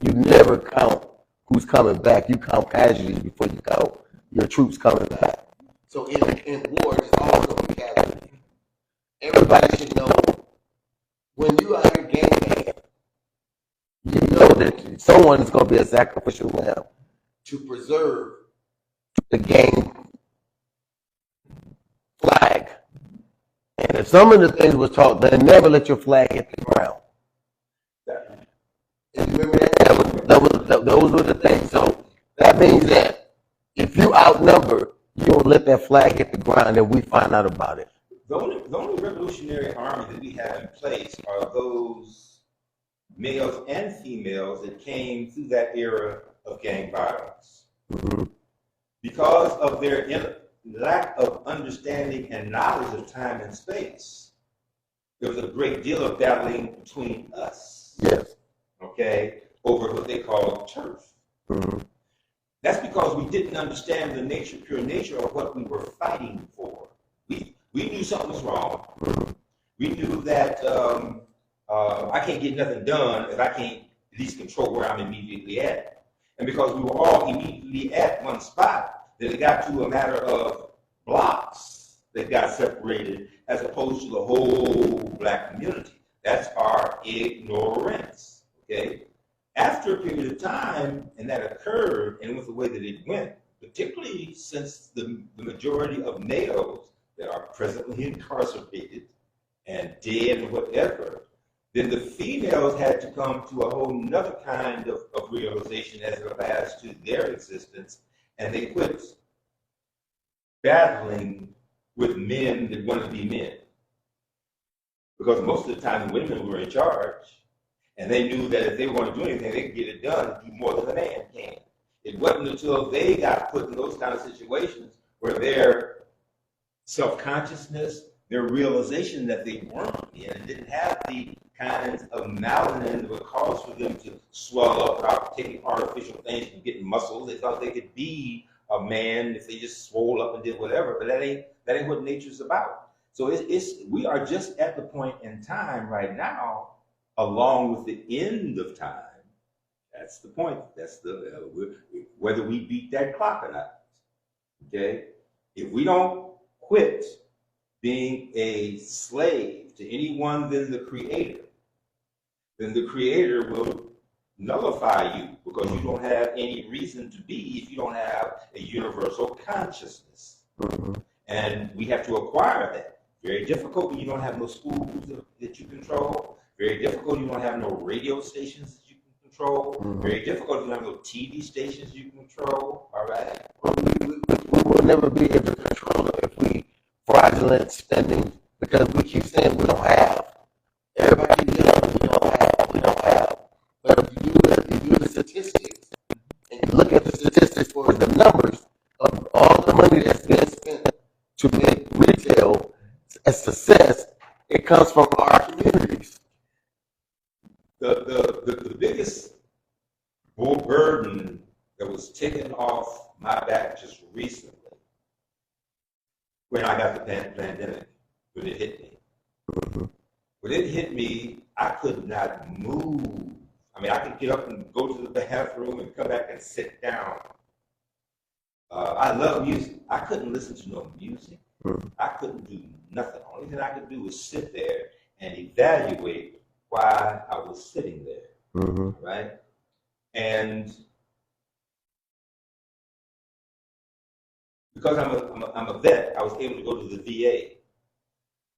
you never count who's coming back. You count casualties before you count your troops coming back. So in war, there's always going to be casualties. Everybody should know when you are in game, you know that someone is going to be a sacrificial lamb to preserve the game flag. And if some of the things was taught, then never let your flag hit the ground. And remember those were the things. So that means that if you outnumber, you don't let that flag hit the ground and we find out about it. The only revolutionary army that we have in place are those males and females that came through that era of gang violence. Because of their lack of understanding and knowledge of time and space, there was a great deal of battling between us. Yes. Okay, over what they call turf. That's because we didn't understand the pure nature of what we were fighting for. We knew something was wrong. We knew that I can't get nothing done if I can't at least control where I'm immediately at. And because we were all immediately at one spot, then it got to a matter of blocks that got separated as opposed to the whole black community. That's our ignorance. Okay? After a period of time, and that occurred, and with the way that it went, particularly since the majority of males that are presently incarcerated and dead and whatever, then the females had to come to a whole nother kind of realization as it applies to their existence, and they quit battling with men that want to be men. Because most of the time the women were in charge, and they knew that if they were going to do anything, they could get it done and do more than a man can. It wasn't until they got put in those kind of situations where their self-consciousness, their realization that they weren't and didn't have the kinds of melanin that would cause for them to swell up without taking artificial things and getting muscles. They thought they could be a man if they just swole up and did whatever, but that ain't what nature's about. So we are just at the point in time right now, along with the end of time. That's the point. That's whether we beat that clock or not. Okay, if we don't quit being a slave to anyone than the Creator, then the Creator will nullify you because you don't have any reason to be if you don't have a universal consciousness. And we have to acquire that. Very difficult when you don't have no schools that you control. Very difficult when you don't have no radio stations that you can control. Very difficult if you don't have no TV stations you can control. All right. We will never be able to control it if we fraudulent spending, because we keep saying we don't have. Everybody keeps saying we don't have. But if you do the statistics, and you look at the statistics for the numbers of all the money that's been spent to make retail a success, it comes from our communities. The biggest burden that was taken off my back just recently when I got the pandemic, when it hit me. When it hit me, I could not move. I mean, I could get up and go to the bathroom and come back and sit down. I love music. I couldn't listen to no music. I couldn't do nothing. The only thing I could do was sit there and evaluate why I was sitting there, right? And because I'm a vet, I was able to go to the VA.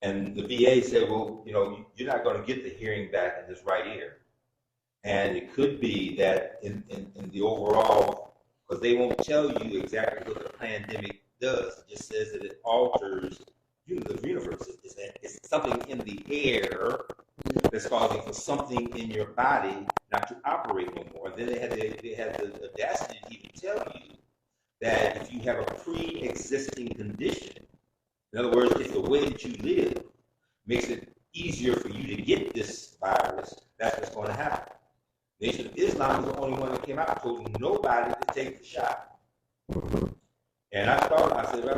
And the VA said, well, you're not going to get the hearing back in this right ear. And it could be that in the overall, because they won't tell you exactly what the pandemic does. It just says that it alters the universe. It's something in the air that's causing for something in your body not to operate no more. And then they had the audacity to even tell you that if you have a pre-existing condition, in other words, if the way that you live makes it easier for you to get this virus, that's what's going to happen. The Nation of Islam is the only one that came out and told nobody to take the shot. And I said, well,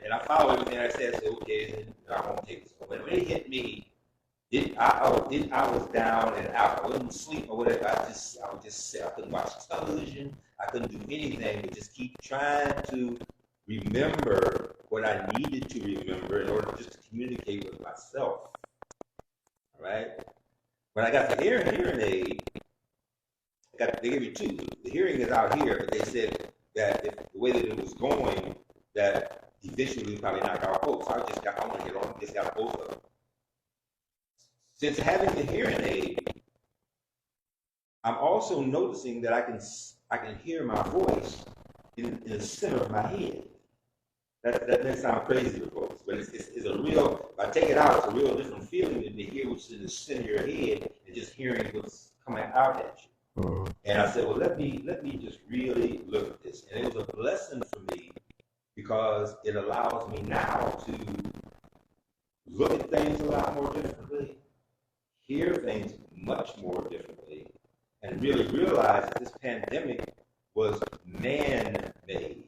and I followed everything I said. I said, okay, then I won't take this. But when it hit me, I was down and out. I wouldn't sleep or whatever. I would just sit. I couldn't watch television. I couldn't do anything but just keep trying to remember what I needed to remember in order just to communicate with myself. All right. When I got the hearing aid, they gave me two. The hearing is out here, but they said that if the way that it was going, that eventually probably knock out both. So I want to get on. Just got both of them. Since having the hearing aid, I'm also noticing that I can hear my voice in the center of my head. That may sound crazy to folks, but it's a real. If I take it out, it's a real different feeling than to hear what's in the center of your head and just hearing what's coming out at you. And I said, well, let me just really look at this, and it was a blessing for me because it allows me now to look at things a lot more differently, hear things much more differently, and really realize that this pandemic was man-made.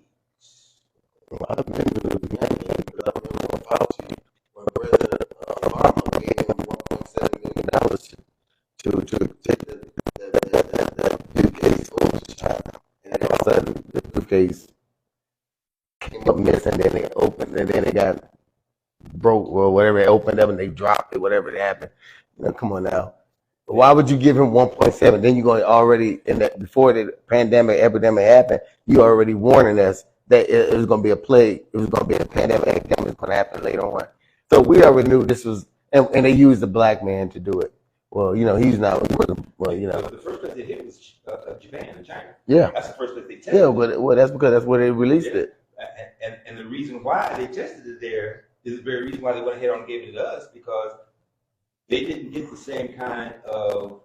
Well, I've been to the beginning, but I remember Fauci, when President Obama gave him $1.7 million to take the briefcase over to China. And then all of a sudden, the briefcase came up missing, then it opened, and then it got broke or whatever. It opened up and they dropped it, whatever it happened. Come on now. Why would you give him 1.7? Then you're going already in that before the epidemic happened. You already warning us that it was going to be a plague. It was going to be a pandemic. Epidemic was going to happen later on. So we already knew this was, and they used the black man to do it. Well, he's not. Well, The first place they hit was Japan and China. Yeah. That's the first place they tested. Yeah, but that's because that's where they released it. And the reason why they tested it there is the very reason why they went ahead and gave it to us, because they didn't get the same kind of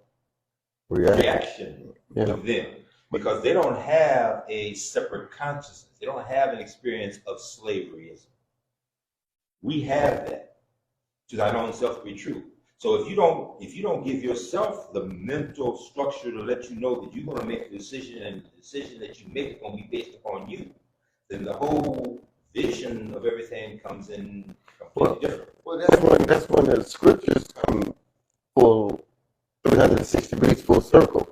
reaction with them, because they don't have a separate consciousness. They don't have an experience of slaveryism. We have that to thine own self be true. So if you don't give yourself the mental structure to let you know that you're going to make a decision, and the decision that you make is going to be based upon you, then the whole vision of everything comes in completely different. Well, that's when the scriptures come full 360 degrees full circle.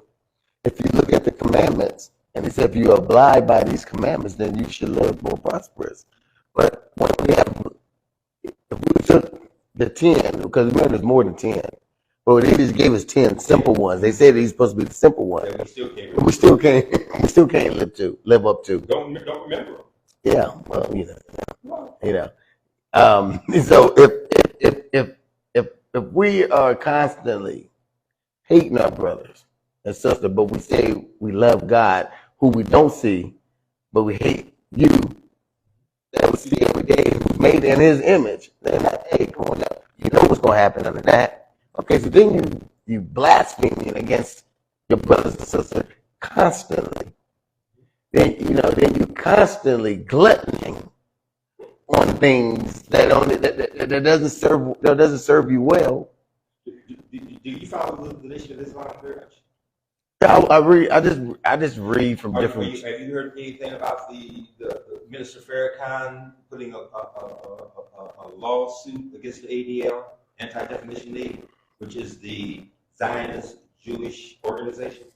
If you look at the commandments, and it said if you abide by these commandments, then you should live more prosperous. But when we have, if we took the 10, because remember there's more than 10, but they just gave us 10 simple ones. They said these supposed to be the simple ones. That We still can't live up to. Don't remember. Yeah, well, you know. So if we are constantly hating our brothers and sisters, but we say we love God, who we don't see, but we hate you, that we see every day, who's made in His image, then hey, come on now, you know what's going to happen under that. Okay, so then you blaspheming against your brothers and sisters constantly. Then you constantly gluttoning on things that doesn't serve you well. Do you follow the Nation of Islam very much? I just read from different. Have you heard anything about the Minister Farrakhan putting a lawsuit against the ADL, Anti-Defamation League, which is the Zionist Jewish organization?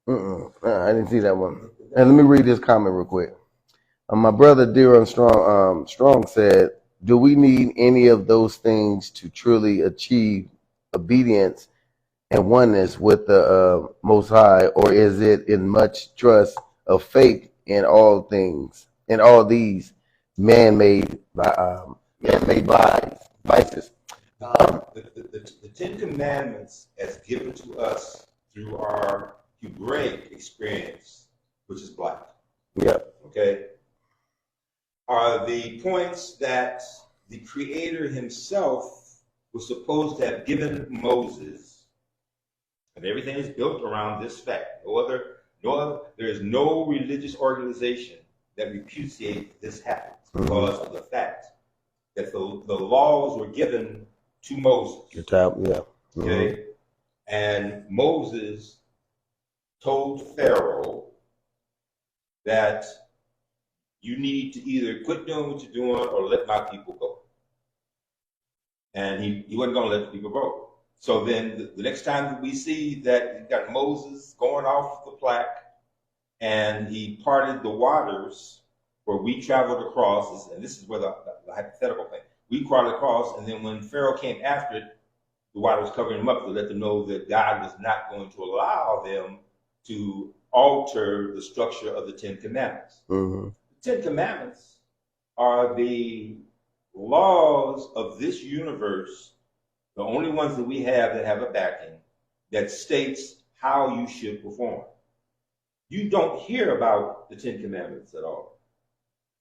I didn't see that one. And let me read this comment real quick. My brother Deron Strong said, "Do we need any of those things to truly achieve obedience and oneness with the Most High, or is it in much trust of faith in all things, in all these man-made vices?" The Ten Commandments, as given to us through our Hebraic experience, which is black, okay, are the points that the Creator Himself was supposed to have given Moses, and everything is built around this fact. There is no religious organization that repudiates this happens because of the fact that the laws were given to Moses. Okay, and Moses told Pharaoh that you need to either quit doing what you're doing or let my people go. And he wasn't going to let the people go. So then the next time that we see that you got Moses going off the plaque and he parted the waters where we traveled across, and this is where the hypothetical thing, we parted across, and then when Pharaoh came after it, the water was covering them up to let them know that God was not going to allow them to alter the structure of the Ten Commandments. The Ten Commandments are the laws of this universe, the only ones that we have that have a backing, that states how you should perform. You don't hear about the Ten Commandments at all.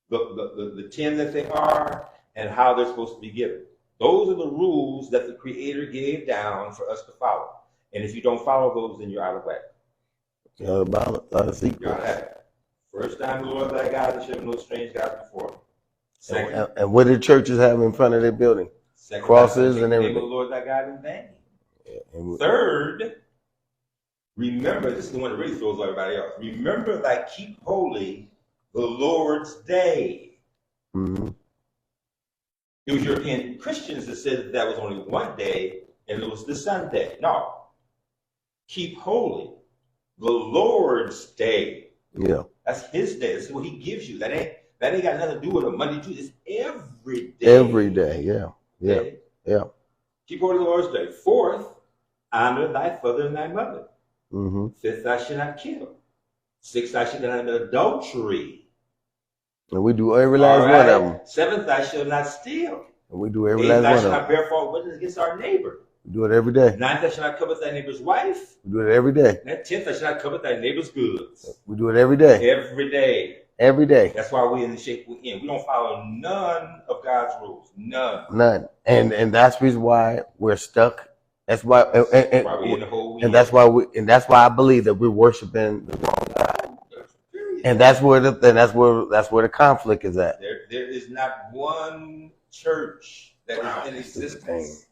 The 10 that they are and how they're supposed to be given. Those are the rules that the Creator gave down for us to follow. And if you don't follow those, then you're out of whack. You're out of whack. First time the Lord thy God, there shall be no strange gods before him. Second, and what did churches have in front of their building? Crosses and everything. The Lord thy God in vain. Third, remember, this is the one that really throws everybody else. Remember thy keep holy the Lord's day. It was European Christians that said that was only one day, and it was the Sunday. No. Keep holy the Lord's day. Yeah. That's His day. That's what He gives you. That ain't got nothing to do with a Monday, Tuesday. It's every day. Every day, yeah. Okay? Yeah. Keep holy the Lord's day. Fourth, honor thy father and thy mother. Fifth, thou shalt not kill. Sixth, thou shalt not commit adultery. And we do every last one of them. Seventh, thou shalt not steal. And we do every Eighth, last thou one of shalt them. not bear false witness against our neighbor. We do it every day. Ninth, thou shalt not covet thy neighbor's wife. We do it every day. And 10th, thou shalt not covet thy neighbor's goods. We do it every day. Every day. Every day. That's why we're in the shape we're in. We don't follow none of God's rules. None. And that's the reason why we're stuck. That's why we're in the hole. And that's why I believe that we're worshiping the wrong God. And that's where the conflict is at. There is not one church that is in existence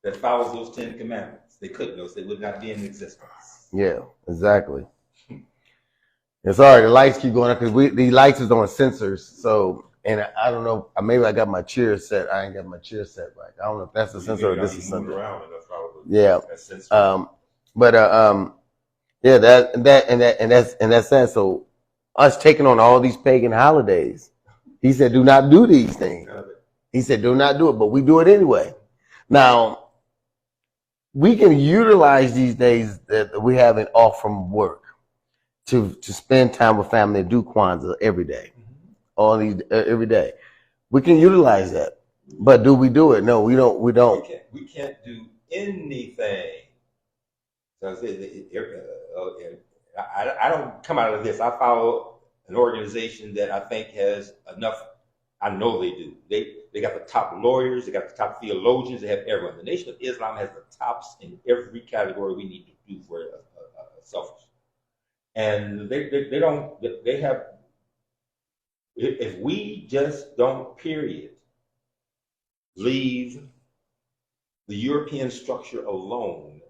that follows those 10 commandments. They couldn't. They would not be in existence. Yeah, exactly. And sorry, the lights keep going up because these lights is on sensors. So, and I don't know, maybe I got my chair set. I ain't got my chair set right. I don't know if that's a sensor or this is something. Yeah. Yeah, that's sad. So, us taking on all these pagan holidays, he said, do not do these things. He said, do not do it, but we do it anyway. Now, we can utilize these days that we have it off from work to spend time with family and do Kwanzaa every day. All these every day. We can utilize that. But do we do it? No, we don't. We can't do anything. So I don't come out of this. I follow an organization that I think has enough. I know they do. They got the top lawyers. They got the top theologians. They have everyone. The Nation of Islam has the tops in every category we need to do for selfish. And they have. If we just don't, period, leave the European structure alone,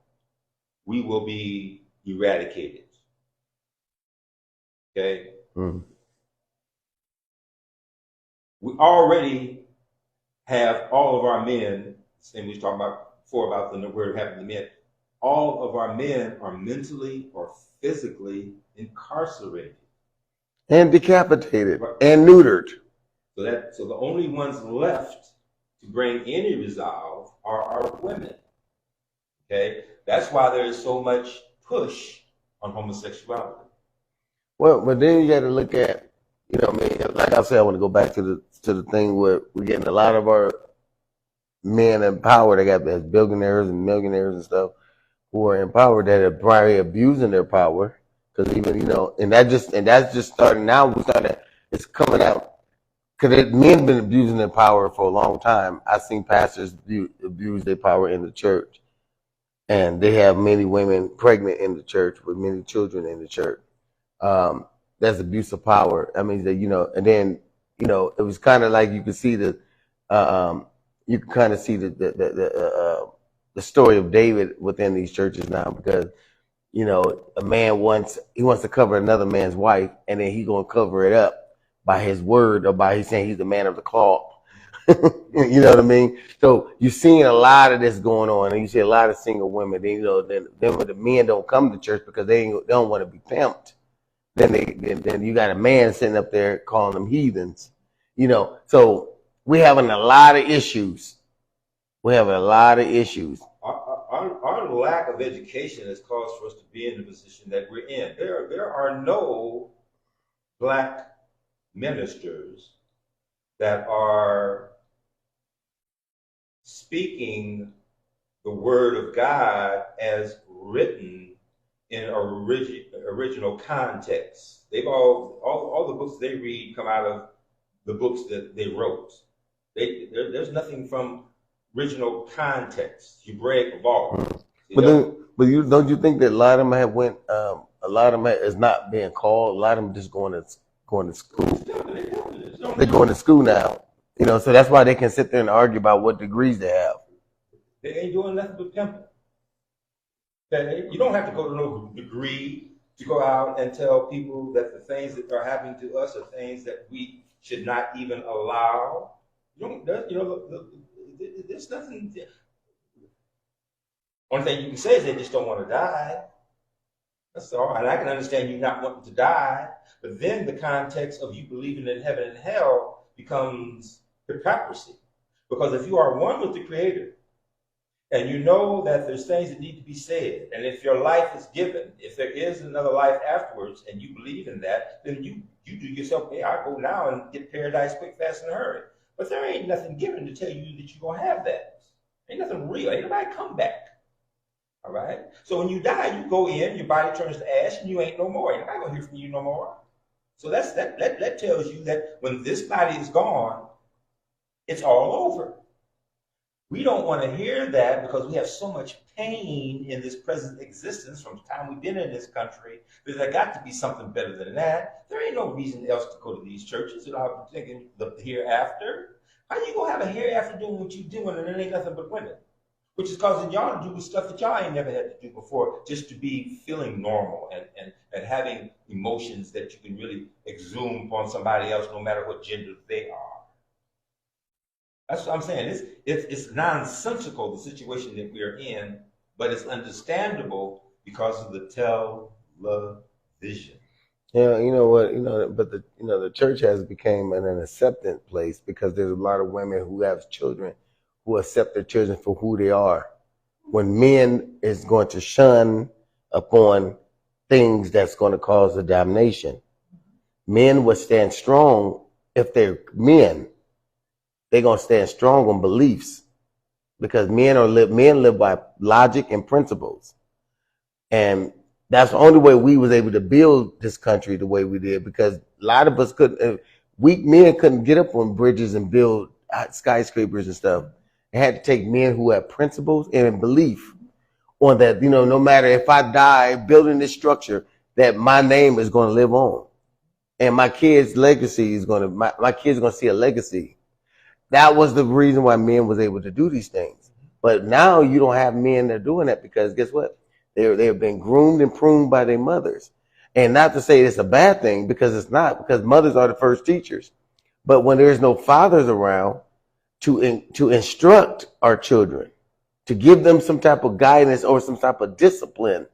we will be eradicated. Okay? Mm. We already have all of our men, and we was talking about before about the word having the men, all of our men are mentally or physically incarcerated. And decapitated and neutered. So the only ones left to bring any resolve are our women. Okay? That's why there is so much push on homosexuality. Well, but then you got to look at, like I said, I want to go back to the thing where we're getting a lot of our men in power. They got as billionaires and millionaires and stuff who are in power that are probably abusing their power. Because even and that's just starting now. It's coming out because men been abusing their power for a long time. I've seen pastors abuse their power in the church, and they have many women pregnant in the church with many children in the church. That's abuse of power. I mean, and then it was kind of like you could see the story of David within these churches now because. A man wants to cover another man's wife, and then he's gonna cover it up by his word or by his saying he's the man of the cloth. You know what I mean? So you're seeing a lot of this going on, and you see a lot of single women. Then when the men don't come to church because they don't want to be pimped, then you got a man sitting up there calling them heathens. So we're having a lot of issues. Our lack of education has caused for us to be in the position that we're in. There are no black ministers that are speaking the word of God as written in original context. They've all the books they read come out of the books that they wrote. There's nothing from original context, Hebraic law. Don't you think that a lot of them have went? A lot of them is not being called. A lot of them just going to school. They're going to school now. So that's why they can sit there and argue about what degrees they have. They ain't doing nothing but pimping. Okay? You don't have to go to no degree to go out and tell people that the things that are happening to us are things that we should not even allow. There's nothing. Only thing you can say is they just don't want to die. That's all. And I can understand you not wanting to die, but then the context of you believing in heaven and hell becomes hypocrisy. Because if you are one with the Creator, and you know that there's things that need to be said, and if your life is given, if there is another life afterwards, and you believe in that, then you do yourself, hey, I go now and get paradise quick, fast, and hurry. But there ain't nothing given to tell you that you're going to have that. Ain't nothing real. Ain't nobody come back. All right? So when you die, you go in, your body turns to ash, and you ain't no more. Ain't nobody going to hear from you no more. So that tells you that when this body is gone, it's all over. We don't want to hear that because we have so much pain in this present existence from the time we've been in this country. That there got to be something better than that. There ain't no reason else to go to these churches. And I'm thinking the hereafter. How you gonna have a hereafter doing what you doing and it ain't nothing but women? Which is causing y'all to do stuff that y'all ain't never had to do before, just to be feeling normal and having emotions that you can really exhume upon somebody else, no matter what gender they are. That's what I'm saying. It's nonsensical, the situation that we're in, but it's understandable because of the television. Yeah, you know what, but the church has become an acceptant place because there's a lot of women who have children who accept their children for who they are. When men is going to shun upon things that's going to cause a damnation, men will stand strong if they're men. They're gonna stand strong on beliefs because men live by logic and principles, and that's the only way we was able to build this country the way we did. Because a lot of us couldn't, weak men couldn't get up on bridges and build skyscrapers and stuff. It had to take men who had principles and belief on that. No matter if I die building this structure, that my name is going to live on, and my kids' legacy is going to my kids are going to see a legacy. That was the reason why men was able to do these things. But now you don't have men that are doing that because guess what? They've been groomed and pruned by their mothers. And not to say it's a bad thing, because it's not, because mothers are the first teachers. But when there's no fathers around to instruct our children, to give them some type of guidance or some type of discipline,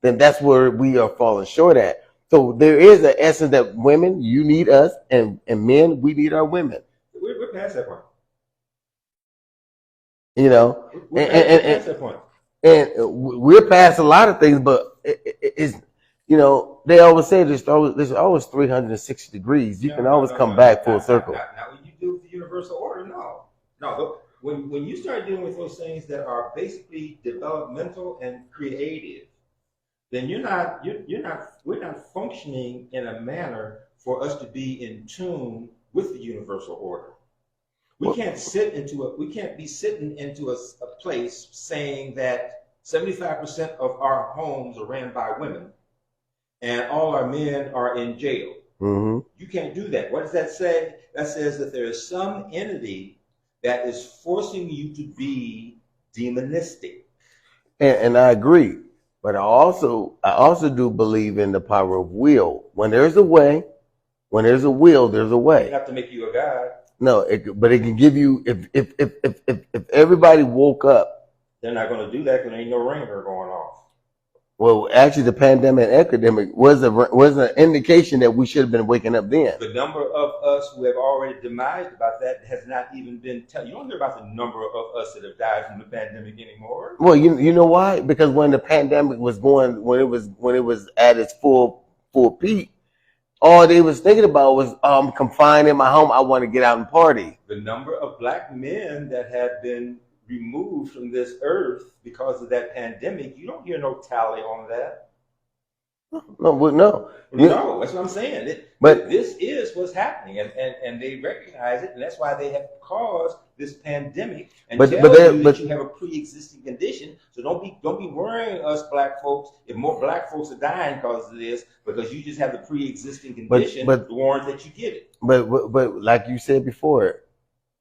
then that's where we are falling short at. So there is an essence that women, you need us, and men, we need our women. We're past that point. We're past that point. And we're past a lot of things, but it's, they always say there's always 360 degrees. You can always come back full circle. Not when you deal with the universal order, no. When you start dealing with those things that are basically developmental and creative, then we're not functioning in a manner for us to be in tune with the universal order. We can't be sitting into a place saying that 75% of our homes are ran by women and all our men are in jail. Mm-hmm. You can't do that. What does that say? That says that there is some entity that is forcing you to be demonistic. And I agree. But I also do believe in the power of will. When there's a way, when there's a will, there's a way. It doesn't have to make you a god. No, but it can give you, if everybody woke up. They're not going to do that because there ain't no ringer going off. Well, actually, the pandemic and epidemic was an indication that we should have been waking up then. The number of us who have already demised about that has not even been you don't hear about the number of us that have died from the pandemic anymore. Well, you know why? Because when the pandemic was going, when it was at its full peak, all they was thinking about was confined in my home. I want to get out and party. The number of black men that have been removed from this earth because of that pandemic, you don't hear no tally on that. No, that's what I'm saying. But this is what's happening, and they recognize it, and that's why they have caused this pandemic and tell you that you have a pre-existing condition. So don't be worrying us black folks if more black folks are dying because of this, because you just have the pre-existing condition. The warrant that you get it. But like you said before,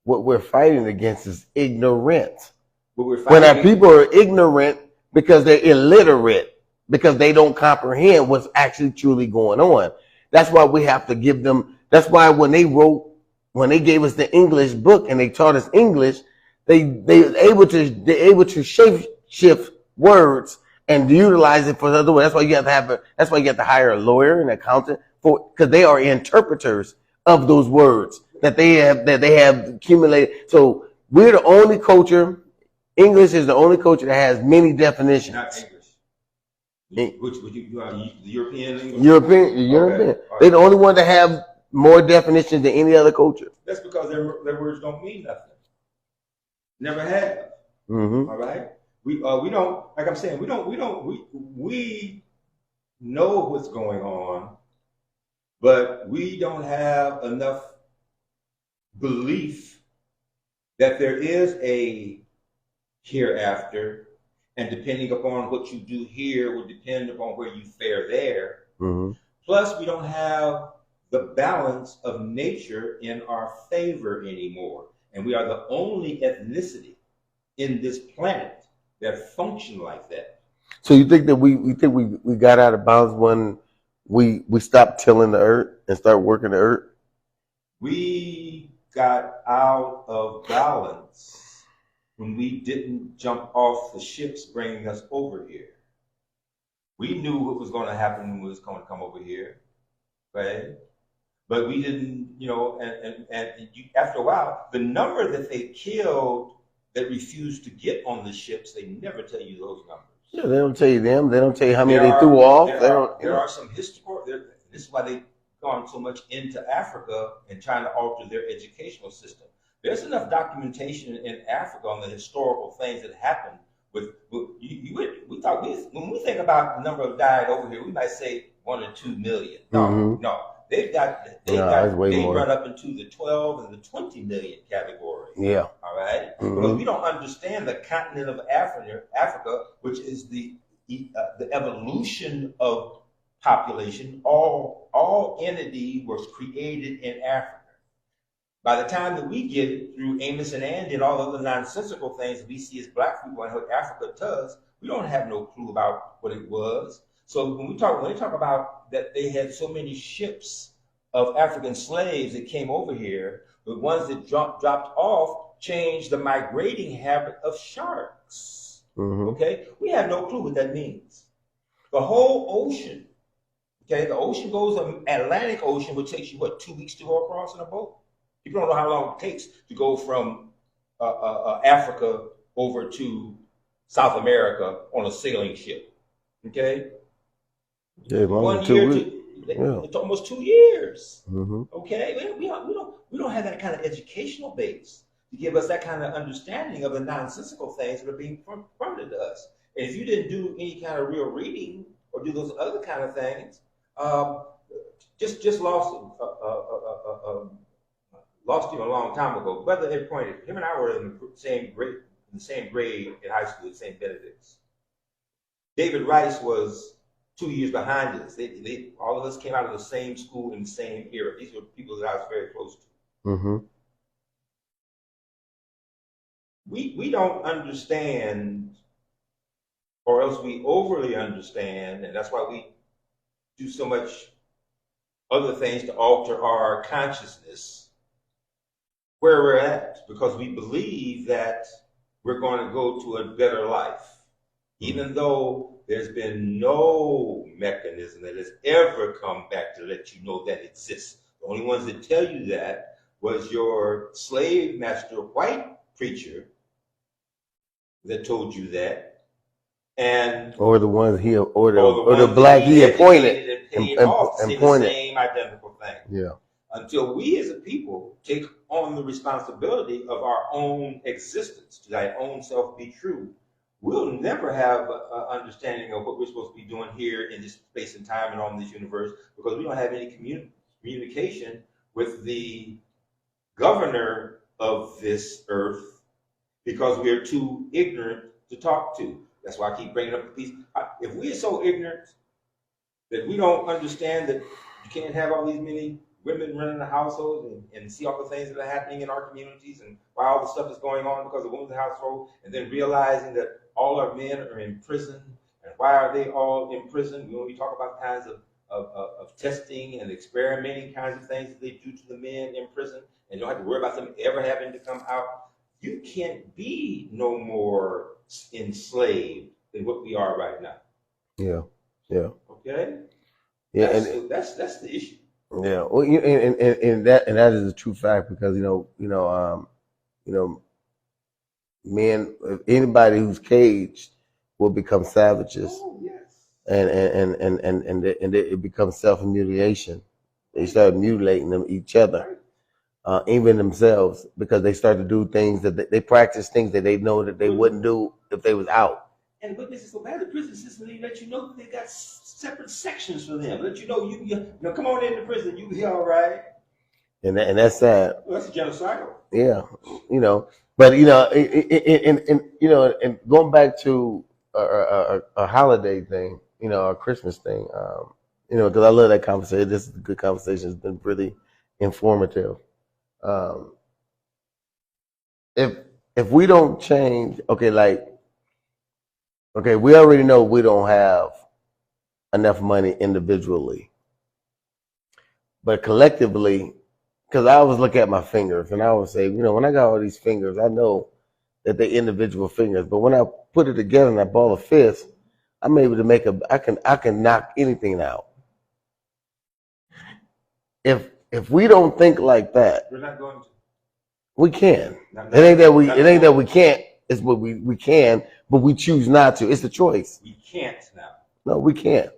what we're fighting against is ignorance. When our people are ignorant because they're illiterate, because they don't comprehend what's actually truly going on. That's why we have to give them. That's why when they gave us the English book and they taught us English, they able to shift words and utilize it for other ways. That's why you have to hire a lawyer and accountant because they are interpreters of those words that they have accumulated. So we're the only culture. English is the only culture that has many definitions. Not English. Which would you the European English? European. Okay. They're the only one that have more definitions than any other culture. That's because their words don't mean nothing. Never have. Mm-hmm. All right. We don't, like I'm saying, we know what's going on, but we don't have enough belief that there is a hereafter, and depending upon what you do here will depend upon where you fare there. Mm-hmm. Plus, we don't have the balance of nature in our favor anymore, and we are the only ethnicity in this planet that function like that. So you think that we got out of bounds when we stopped tilling the earth and started working the earth? We got out of balance when we didn't jump off the ships bringing us over here. We knew what was going to happen when we was going to come over here, right? But we didn't, and after a while, the number that they killed that refused to get on the ships, they never tell you those numbers. Yeah, they don't tell you them. They don't tell you how many they threw off. There are some historical. This is why they've gone so much into Africa and trying to alter their educational system. There's enough documentation in Africa on the historical things that happened. We thought when we think about the number of died over here, we might say 1 or 2 million. No, they run up into the 12 and the 20 million category. Yeah. All right. Because we don't understand the continent of Africa, which is the evolution of population. All entity was created in Africa. By the time that we get it through Amos and Andy and all other nonsensical things that we see as black people and what Africa does, we don't have no clue about what it was. So when they talk about that they had so many ships of African slaves that came over here, the ones that dropped off changed the migrating habit of sharks. Okay, we have no clue what that means. The whole ocean, okay, the ocean goes Atlantic Ocean, which takes you 2 weeks to go across in a boat. People don't know how long it takes to go from Africa over to South America on a sailing ship. Okay, yeah, 1 year it's almost 2 years. Okay, we don't have that kind of educational base to give us that kind of understanding of the nonsensical things that are being fronted to us. And if you didn't do any kind of real reading or do those other kind of things, just lost him a long time ago. Brother had pointed, him and I were in the same grade in high school at St. Benedict's. David Rice was 2 years behind us. All of us came out of the same school in the same era. These were people that I was very close to. We don't understand, or else we overly understand, and that's why we do so much other things to alter our consciousness where we're at, because we believe that we're going to go to a better life, even though there's been no mechanism that has ever come back to let you know that exists. The only ones that tell you that was your slave master white preacher that told you that, and or the ones the black he appointed and pointed the same identical thing. Yeah. Until we as a people take on the responsibility of our own existence, to thy own self be true, we'll never have an understanding of what we're supposed to be doing here in this space and time and on this universe, because we don't have any communication with the governor of this earth, because we're too ignorant to talk to. That's why I keep bringing up the piece. If we are so ignorant that we don't understand that you can't have all these many women running the household and see all the things that are happening in our communities and why all the stuff is going on because of women's household, and then realizing that all our men are in prison, and why are they all in prison? When we talk about kinds of testing and experimenting kinds of things that they do to the men in prison, and you don't have to worry about them ever having to come out, you can't be no more enslaved than what we are right now. Yeah. Okay. Yeah, that's the issue. Yeah, well, and that is a true fact, because men, anybody who's caged will become savages. Oh, yes. And it becomes self-mutilation. They start mutilating each other, even themselves, because they start to do things that they practice things that they know that they wouldn't do if they was out. And what makes it so bad, the prison system, they let you know that they got separate sections for them. Let you know you come on into prison, you be all right. And that's sad. Well, that's genocidal. Yeah, But you know, and going back to a holiday thing, you know, a Christmas thing, because I love that conversation. This is a good conversation. It's been really informative. Um, if if we don't change, we already know we don't have enough money individually, but collectively, because I always look at my fingers and I always say, when I got all these fingers, I know that they're individual fingers, but when I put it together and I ball a fist, I'm able to I can knock anything out. If we don't think like that, We're not going to. we can. It ain't that we can't. It's what we can, but we choose not to. It's a choice. We can't now. No, we can't.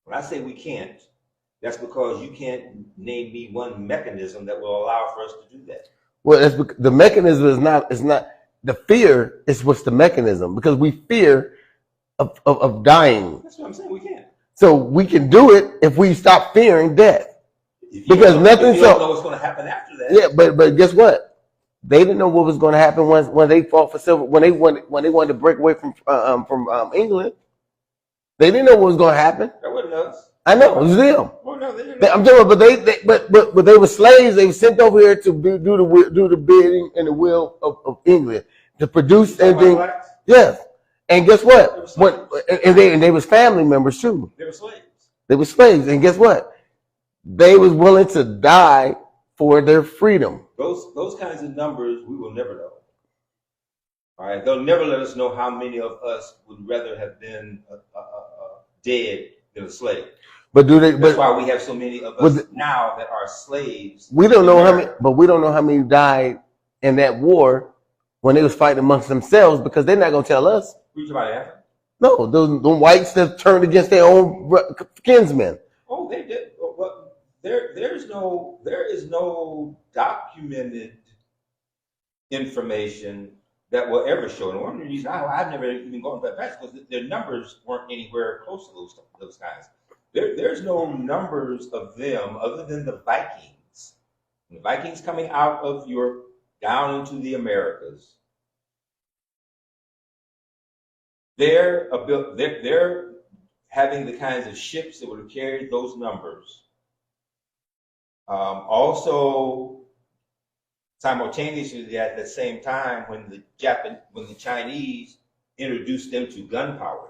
When I say we can't, that's because you can't name me one mechanism that will allow for us to do that. Well, the mechanism is not the fear is what's the mechanism, because we fear of dying. That's what I'm saying. We can't. So we can do it if we stop fearing death. Because nothing. You don't know what's going to happen after that. Yeah, but guess what? They didn't know what was going to happen when they fought for silver. When they wanted to break away from England, they didn't know what was going to happen. That wasn't us. I know it was them. Oh no, they didn't know. I'm talking about, but they were slaves. They were sent over here to do the bidding and the will of England to produce anything. Yes, and guess what? And they was family members too. They were slaves. They were slaves, and guess what? They was willing to die for their freedom. Those kinds of numbers we will never know. All right, they'll never let us know how many of us would rather have been dead than a slave. But do they? That's why we have so many of us now that are slaves. We don't know how many, but we don't know how many died in that war when they was fighting amongst themselves, because they're not gonna tell us. Who's about Africa? No, the whites that turned against their own kinsmen. Oh, they did. But there is no documented information that will ever show. And one of the reasons I've never even gone to that passage because their numbers weren't anywhere close to those guys. There's no numbers of them other than the Vikings. The Vikings coming out of Europe down into the Americas. They're having the kinds of ships that would have carried those numbers. Also, simultaneously at the same time, when the Chinese introduced them to gunpowder,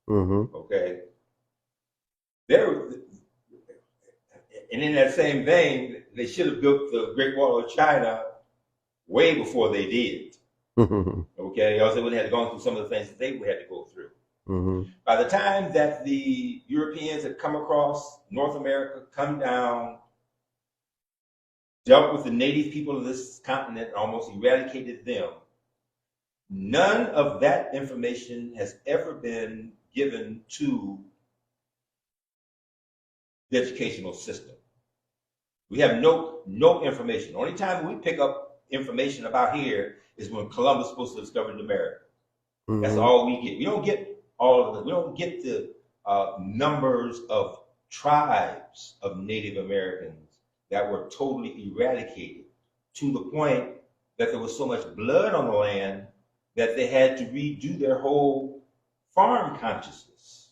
okay, and in that same vein, they should have built the Great Wall of China way before they did. Okay, else they would have gone through some of the things that they had to go through. By the time that the Europeans had come across North America, come down, dealt with the native people of this continent, almost eradicated them, none of that information has ever been given to the educational system. We have no information. The only time we pick up information about here is when Columbus was supposed to discover America. That's all we get. We don't get all of it. We don't get the numbers of tribes of Native Americans that were totally eradicated to the point that there was so much blood on the land that they had to redo their whole farm consciousness.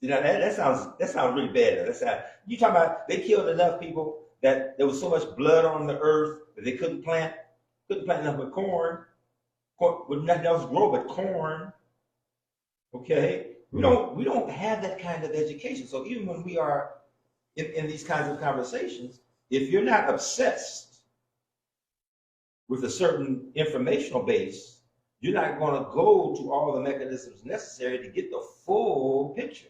You know, that sounds really bad. You talking about they killed enough people that there was so much blood on the earth that they couldn't plant nothing but corn. With nothing else grow but corn. Okay? We don't have that kind of education. So even when we are in these kinds of conversations, if you're not obsessed with a certain informational base, you're not going to go to all the mechanisms necessary to get the full picture.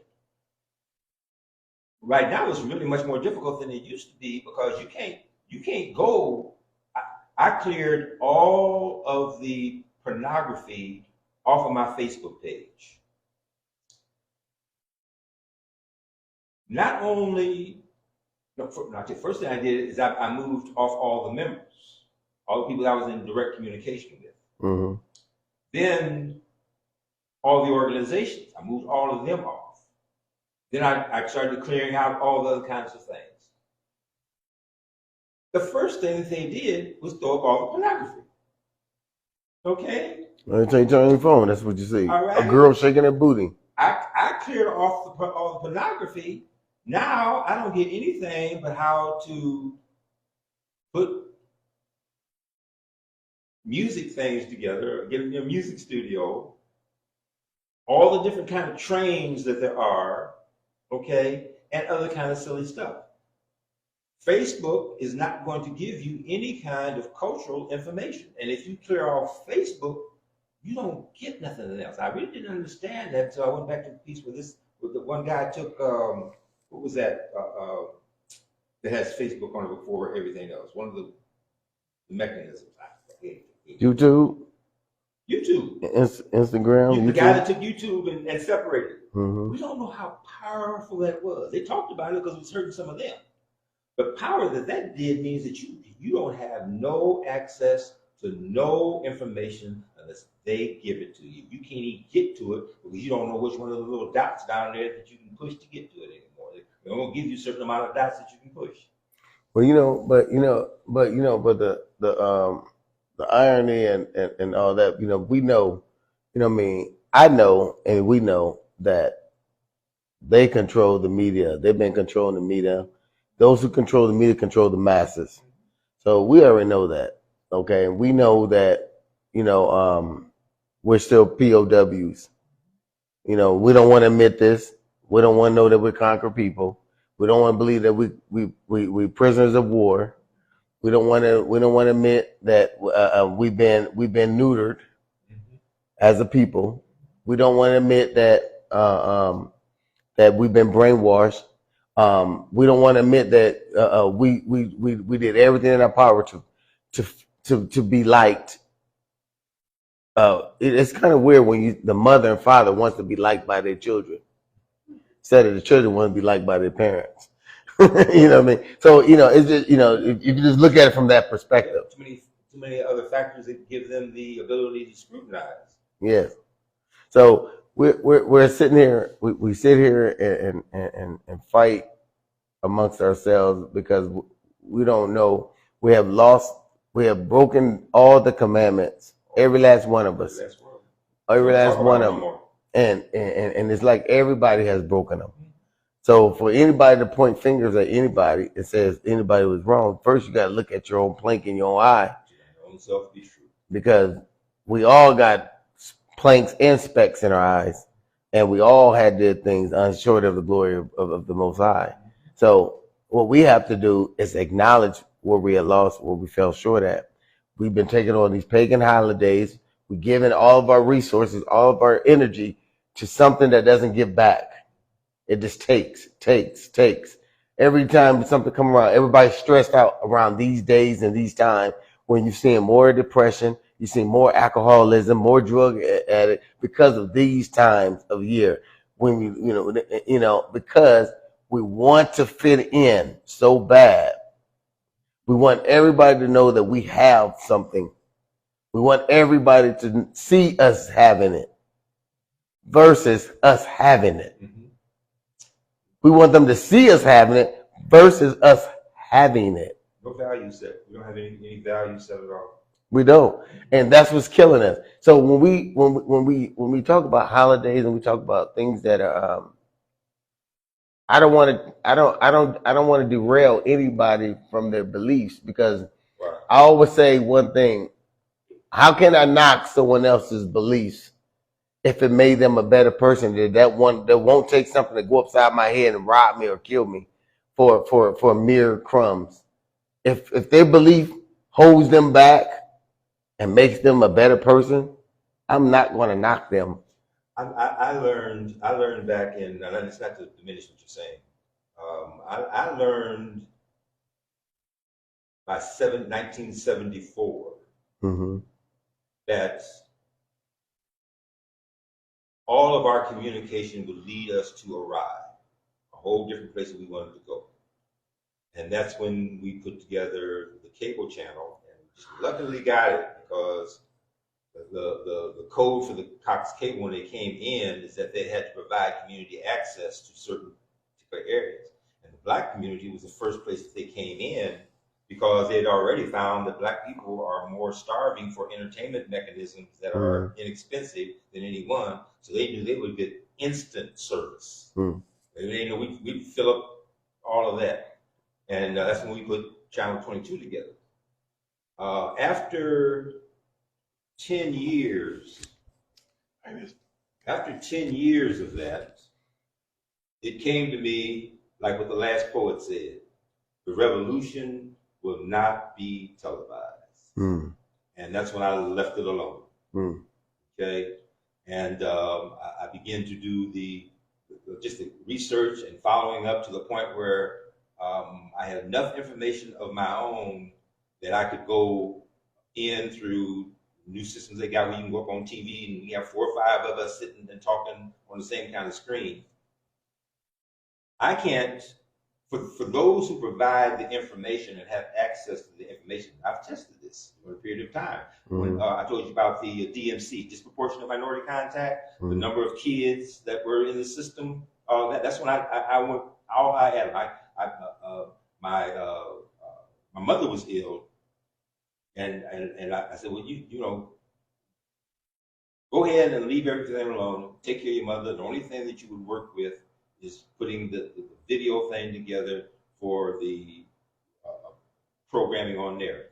Right now, it's really much more difficult than it used to be because you can't go. I cleared all of the pornography off of my Facebook page. Not only, the first thing I did is I moved off all the members, all the people I was in direct communication with. Then all the organizations, I moved all of them off. Then I started clearing out all the other kinds of things. The first thing that they did was throw up all the pornography. Okay. Let me tell you, turn on your phone. That's what you see. All right. A girl shaking her booty. I cleared off all the pornography. Now I don't get anything but how to put music things together, get in a music studio, all the different kind of trains that there are, okay, and other kind of silly stuff. Facebook is not going to give you any kind of cultural information. And if you clear off Facebook, you don't get nothing else. I really didn't understand that until I went back to the piece with the one guy took, what was that, that has Facebook on it before everything else? One of the mechanisms. YouTube, YouTube. Instagram, The YouTube. guy that took YouTube and separated it. Mm-hmm. We don't know how powerful that was. They talked about it because it was hurting some of them. But power that did means that you don't have no access to no information unless they give it to you. You can't even get to it because you don't know which one of the little dots down there that you can push to get to it anymore. They don't give you a certain amount of dots that you can push. Well, the irony and all that, we know, what I mean, I know and we know that they control the media. They've been controlling the media. Those who control the media control the masses. So we already know that. Okay. And we know that, we're still POWs. We don't want to admit this. We don't want to know that we're conquered people. We don't want to believe that we prisoners of war. We don't want to admit that we've been neutered as a people. We don't want to admit that that we've been brainwashed. We don't want to admit that we did everything in our power to be liked. It's kind of weird when the mother and father wants to be liked by their children instead of the children want to be liked by their parents. You know what I mean? So it's just if you just look at it from that perspective. Too many other factors that give them the ability to scrutinize. Yes. So we're sitting here. We sit here and fight amongst ourselves because we don't know. We have broken all the commandments. Every last one of us. Every last one of them. And it's like everybody has broken them. So for anybody to point fingers at anybody and says anybody was wrong, first you got to look at your own plank in your own eye. Because we all got planks and specks in our eyes, and we all had did things unshort of the glory of the Most High. So what we have to do is acknowledge where we had lost, where we fell short at. We've been taking on these pagan holidays. We're giving all of our resources, all of our energy to something that doesn't give back. It just takes. Every time something comes around, everybody's stressed out around these days and these times when you're seeing more depression, you're seeing more alcoholism, more drug addict because of these times of year. When because we want to fit in so bad. We want everybody to know that we have something. We want everybody to see us having it versus us having it. Mm-hmm. We want them to see us having it versus us having it. No value set. We don't have any value set at all. We don't, and that's what's killing us. So when we talk about holidays and we talk about things that are, I don't want to derail anybody from their beliefs because right. I always say one thing: how can I knock someone else's beliefs if it made them a better person? That won't take something to go upside my head and rob me or kill me for mere crumbs. If their belief holds them back and makes them a better person, I'm not going to knock them. I learned back in, and it's not to diminish what you're saying. I learned by 1974 mm-hmm. that all of our communication would lead us to arrive, a whole different place that we wanted to go. And that's when we put together the cable channel, and we just luckily got it because the code for the Cox cable when they came in is that they had to provide community access to certain particular areas. And the Black community was the first place that they came in because they had already found that black people are more starving for entertainment mechanisms that are inexpensive than anyone. So they knew they would get instant service. They know we'd fill up all of that. And that's when we put Channel 22 together. After 10 years, of that, it came to me like what the last poet said: the revolution will not be televised. And that's when I left it alone. Okay, and I began to do the research and following up to the point where I had enough information of my own that I could go in through new systems they got where you can work on TV and we have 4 or 5 of us sitting and talking on the same kind of screen. I can't, for those who provide the information and have access to the information, I've tested this for a period of time. When I told you about the DMC, disproportionate minority contact, the number of kids that were in the system, that's when I went, all I had. My mother was ill, and I said, well, you know, go ahead and leave everything alone. Take care of your mother. The only thing that you would work with is putting the video thing together for the programming on there.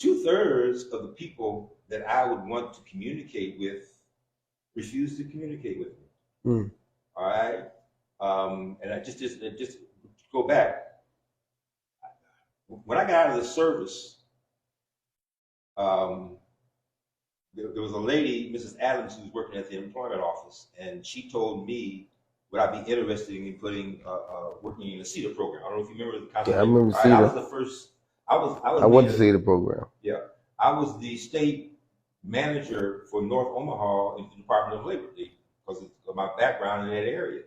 2/3 of the people that I would want to communicate with refused to communicate with me. All right, and I just go back. When I got out of the service, there was a lady, Mrs. Adams, who was working at the employment office, and she told me would I be interested in putting working in the CETA program. I don't know if you remember the concept. Yeah, I remember CETA. I was the first. I went to the CETA program. Yeah, I was the state manager for North Omaha in the Department of Labor because of my background in that area,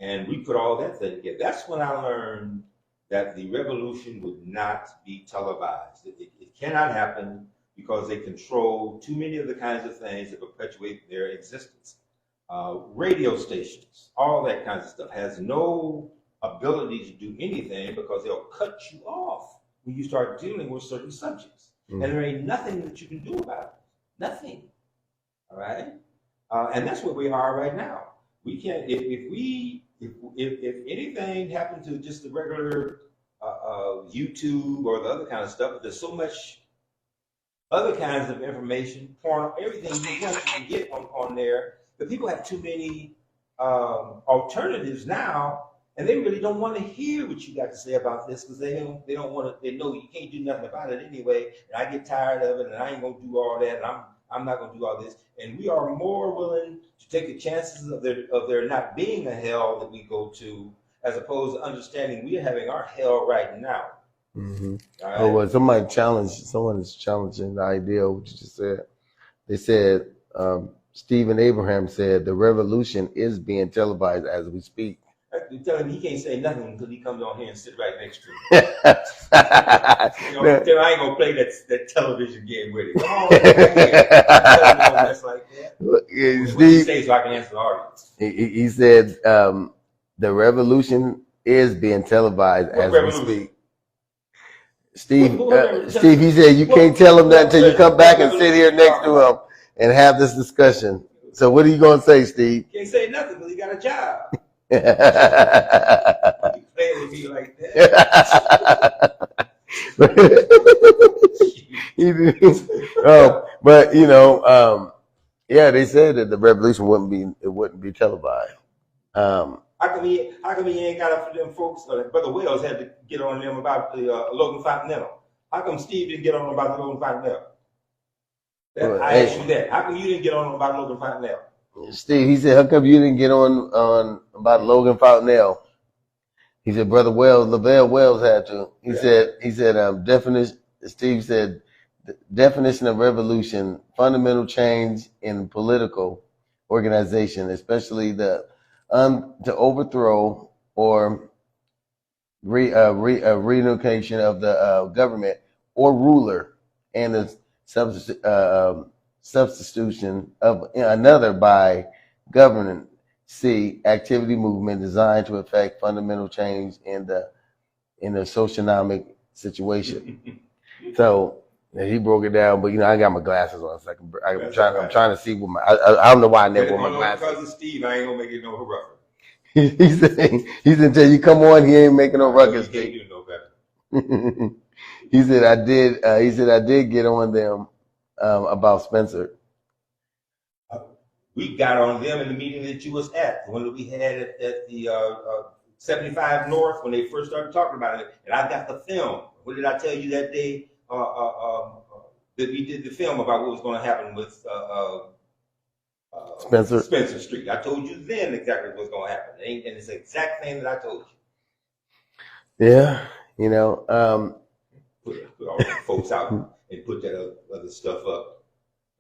and we put all that thing together. That's when I learned that the revolution would not be televised. It cannot happen because they control too many of the kinds of things that perpetuate their existence. Radio stations, all that kinds of stuff has no ability to do anything because they'll cut you off when you start dealing with certain subjects. And there ain't nothing that you can do about it. Nothing. All right? And that's where we are right now. We can't, if anything happened to just the regular YouTube or the other kind of stuff, but there's so much other kinds of information, porn, everything you can get on there. But people have too many alternatives now, and they really don't want to hear what you got to say about this because they don't want to. They know you can't do nothing about it anyway, and I get tired of it, and I ain't gonna do all that, and I'm not gonna do all this. And we are more willing to take the chances of there not being a hell that we go to, as opposed to understanding we are having our hell right now. Right? Oh, well, someone is challenging the idea of what you just said. They said, Stephen Abraham said, the revolution is being televised as we speak. You tell him he can't say nothing until he comes on here and sit right next to me. I ain't gonna play that television game with it. Come on, that's like that. What do you say so I can answer the audience? He said, the revolution is being televised as we speak. Steve, he said you can't tell him that until you come back and sit here next to him and have this discussion. So what are you going to say, Steve? Can't say nothing because he got a job. You playing with me like that. But yeah, they said that the revolution wouldn't be televised. How come he ain't got up for them folks? Brother Wells had to get on them about the Logan Fontenelle. How come Steve didn't get on them about the Logan Fontenelle? I asked you that. How come you didn't get on them about Logan Fontenelle? Steve, he said, how come you didn't get on about Logan Fontenelle? He said, Brother Wells, Lavelle Wells had to. He said, definition. Steve said, definition of revolution, fundamental change in political organization, especially to overthrow or relocation of the government or ruler and the substitution of another by governance. C, activity movement designed to effect fundamental change in the socioeconomic situation. So and he broke it down, but I got my glasses on, so I'm trying to see what I don't know why I never wore my glasses. Because of Steve, I ain't gonna make it no rougher. he said until you come on, he ain't making no ruckus. He can't do no better. He said I did. He said I did get on them about Spencer. We got on them in the meeting that you was at, the one that we had at the 75 North when they first started talking about it. And I got the film. What did I tell you that day? That we did the film about what was going to happen with Spencer Street. I told you then exactly what was going to happen, and it's the exact thing that I told you. Yeah, put all the folks out and put that other stuff up,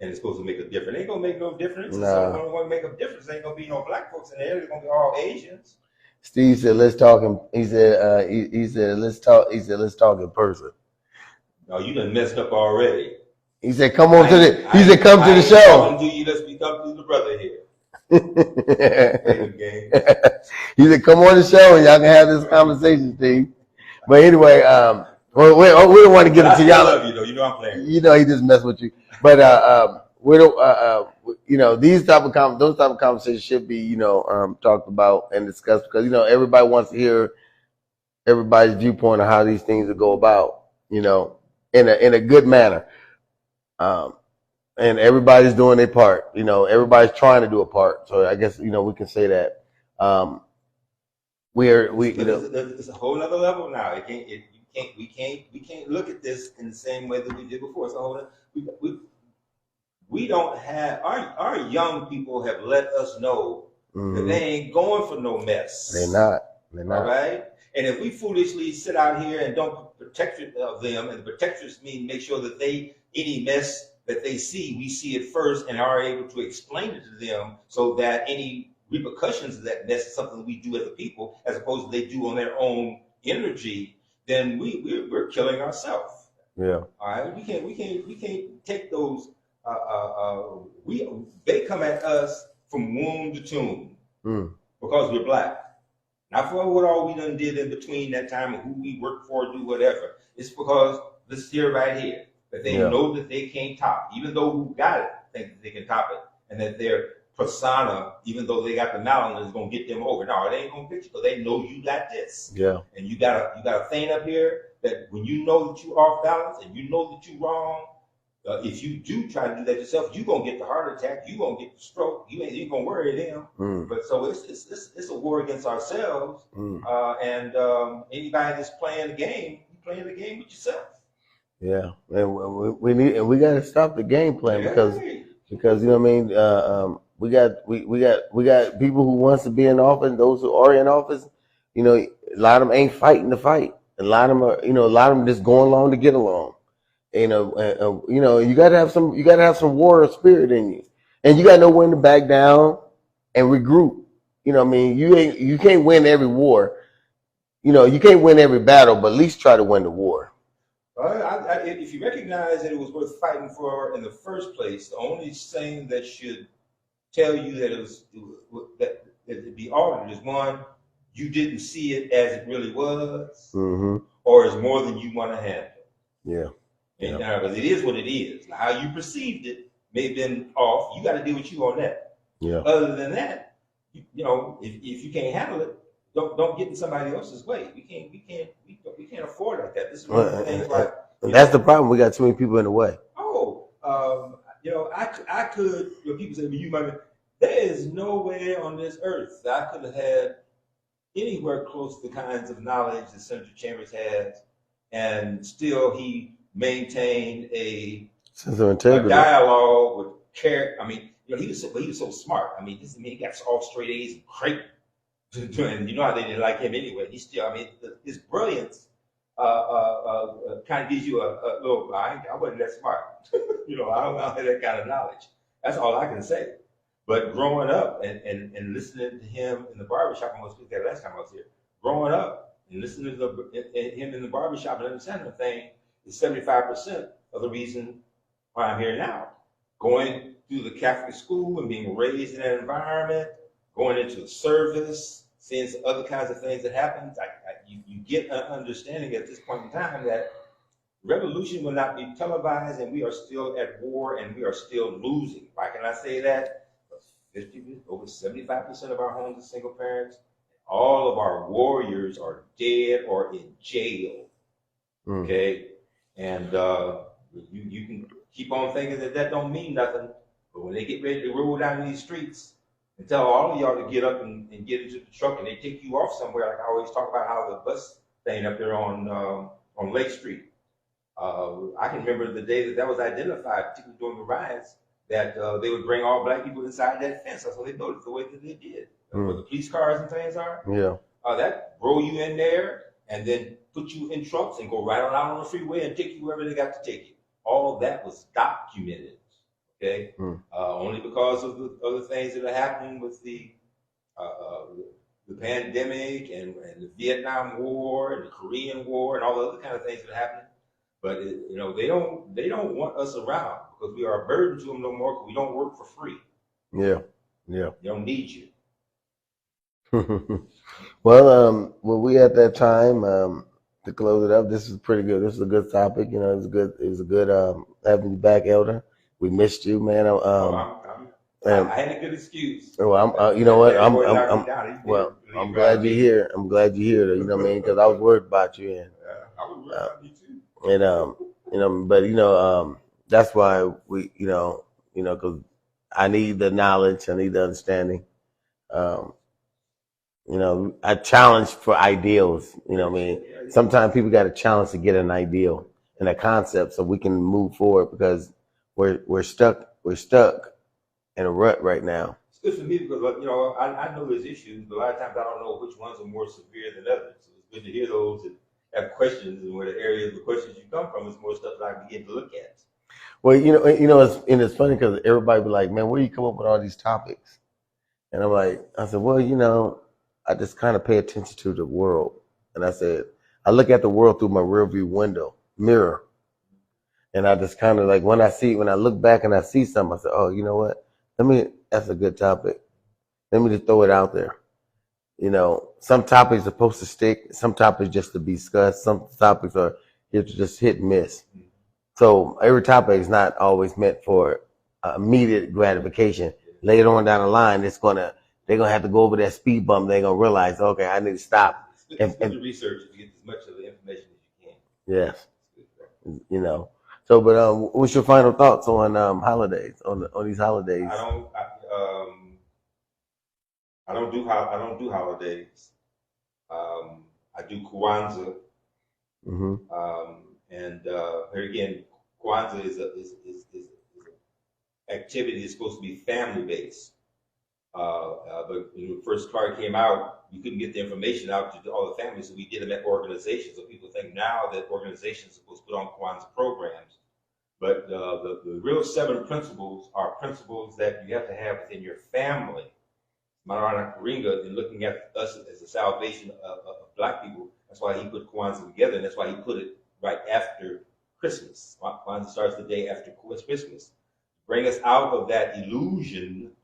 and it's supposed to make a difference. It ain't gonna make no difference. No. It's not gonna make a difference. There ain't gonna be no black folks in there. They're gonna be all Asians. Steve said, "Let's talk." He said, "He said, let's talk." He said, "Let's talk in person." No, you done messed up already. He said, "Come on to the." He said, "Come to the show." Talking to you, let's become to the brother here. He said, "Come on the show and y'all can have this conversation, Steve." But anyway, we don't want to get into y'all. I love you though. You know I'm playing. He just messed with you. But we don't. Those type of conversations should be talked about and discussed because everybody wants to hear everybody's viewpoint on how these things will go about. In a good manner. And everybody's doing their part. Everybody's trying to do a part. So I guess we can say that. It's a whole other level now. We can't look at this in the same way that we did before. It's a whole. We don't have our young people have let us know that they ain't going for no mess. They're not. All right. And if we foolishly sit out here and don't protect them, and the protectors mean make sure that any mess that they see, we see it first and are able to explain it to them so that any repercussions of that mess is something we do as a people, as opposed to they do on their own energy, then we're killing ourselves. Yeah. All right. We can't take those. They come at us from womb to tomb because we're black. Not for what all we done did in between that time and who we work for, do whatever. It's because this here right here that they know that they can't top, even though who got it think that they can top it, and that their persona, even though they got the knowledge, is gonna get them over. No, it ain't gonna fix you because they know you got this. Yeah. And you got a thing up here that when you know that you off balance and you know that you wrong. If you do try to do that yourself, you're gonna get the heart attack. You're gonna get the stroke. You ain't gonna worry them. But so it's a war against ourselves. And anybody that's playing the game, you're playing the game with yourself. Yeah, and we got to stop the game plan because we got people who wants to be in office, those who are in office. A lot of them ain't fighting the fight. A lot of them are a lot of them just going along to get along. You gotta have some warrior spirit in you, and you gotta know when to back down and regroup. You can't win every war. You can't win every battle, but at least try to win the war. If you recognize that it was worth fighting for in the first place, the only thing that should tell you that that it'd be altered is one, you didn't see it as it really was, or as more than you want to handle. Yeah. Because it is what it is. Now, how you perceived it may have been off. You got to deal with you on that. Yeah. Other than that, if you can't handle it, don't get in somebody else's way. We can't afford like that. This is one of the things like. That's the problem. We got too many people in the way. I could. People say, "You might." There is nowhere on this earth that I could have had anywhere close to the kinds of knowledge that Senator Chambers has, and still he maintained a sense of integrity, a dialogue with care. I mean, he was so smart. I mean, he got all straight A's and great. And you know how they didn't like him anyway. He still, his brilliance kind of gives you a little. I wasn't that smart. I don't have that kind of knowledge. That's all I can say. But growing up and listening to him in the barbershop, I almost did that last time I was here. Growing up and listening to him in the barbershop and understanding the thing is 75% of the reason why I'm here now. Going through the Catholic school and being raised in that environment, going into the service, seeing some other kinds of things that happen. You get an understanding at this point in time that revolution will not be televised, and we are still at war, and we are still losing. Why can I say that? Over 75% of our homes are single parents. All of our warriors are dead or in jail. Okay, and you can keep on thinking that don't mean nothing, but when they get ready to roll down these streets and tell all of y'all to get up and get into the truck, and they take you off somewhere, like I always talk about how the bus thing up there on Lake Street. I can remember the day that was identified, particularly during the riots, that they would bring all black people inside that fence. That's what they noticed, the way that they did. Where the police cars and things are. Yeah. That roll you in there and then put you in trucks and go right on out on the freeway and take you wherever they got to take you. All that was documented. Okay. Only because of the other things that are happening with the pandemic and the Vietnam War and the Korean War and all the other kind of things that are happening. But they don't want us around because we are a burden to them no more because we don't work for free. Yeah. They don't need you. Well, we at that time to close it up. This is pretty good. This is a good topic. It was good. It was a good having you back, Elder. We missed you, man. I had a good excuse. Well, you know what? I'm glad you're here. I'm glad you're here. You know what I mean? Because I was worried about you, and I was worried about you too. But that's why we, because I need the knowledge, I need the understanding. I challenge for ideals. You know what I mean? Sometimes people got a challenge to get an ideal and a concept so we can move forward because we're stuck in a rut right now. It's good for me because I know there's issues, but a lot of times I don't know which ones are more severe than others. So it's good to hear those and have questions, and where the areas of the questions you come from is more stuff that I can begin to look at. Well, it's funny because everybody be like, "Man, where do you come up with all these topics?" And I said, "Well, I just kind of pay attention to the world." And I said, I look at the world through my rearview mirror. And I just kind of when I look back and I see something, I say, oh, you know what? That's a good topic. Let me just throw it out there. Some topics are supposed to stick. Some topics just to be discussed. Some topics are here to just hit and miss. So every topic is not always meant for immediate gratification. Later on down the line, they're gonna have to go over that speed bump. They're gonna realize, okay, I need to stop. It's good to research to get as much of the information as you can. Yes. So, but what's your final thoughts on holidays? On these holidays? I don't do holidays. I do Kwanzaa. And here again, Kwanzaa is an activity that's supposed to be family based. But when the first card came out, you couldn't get the information out to all the families, so we did them at organizations. So people think now that organizations are supposed to put on Kwanzaa programs. But the real 7 principles are principles that you have to have within your family. Marana Karinga, in looking at us as the salvation of Black people, that's why he put Kwanzaa together, and that's why he put it right after Christmas. Kwanzaa starts the day after Christmas. Bring us out of that illusion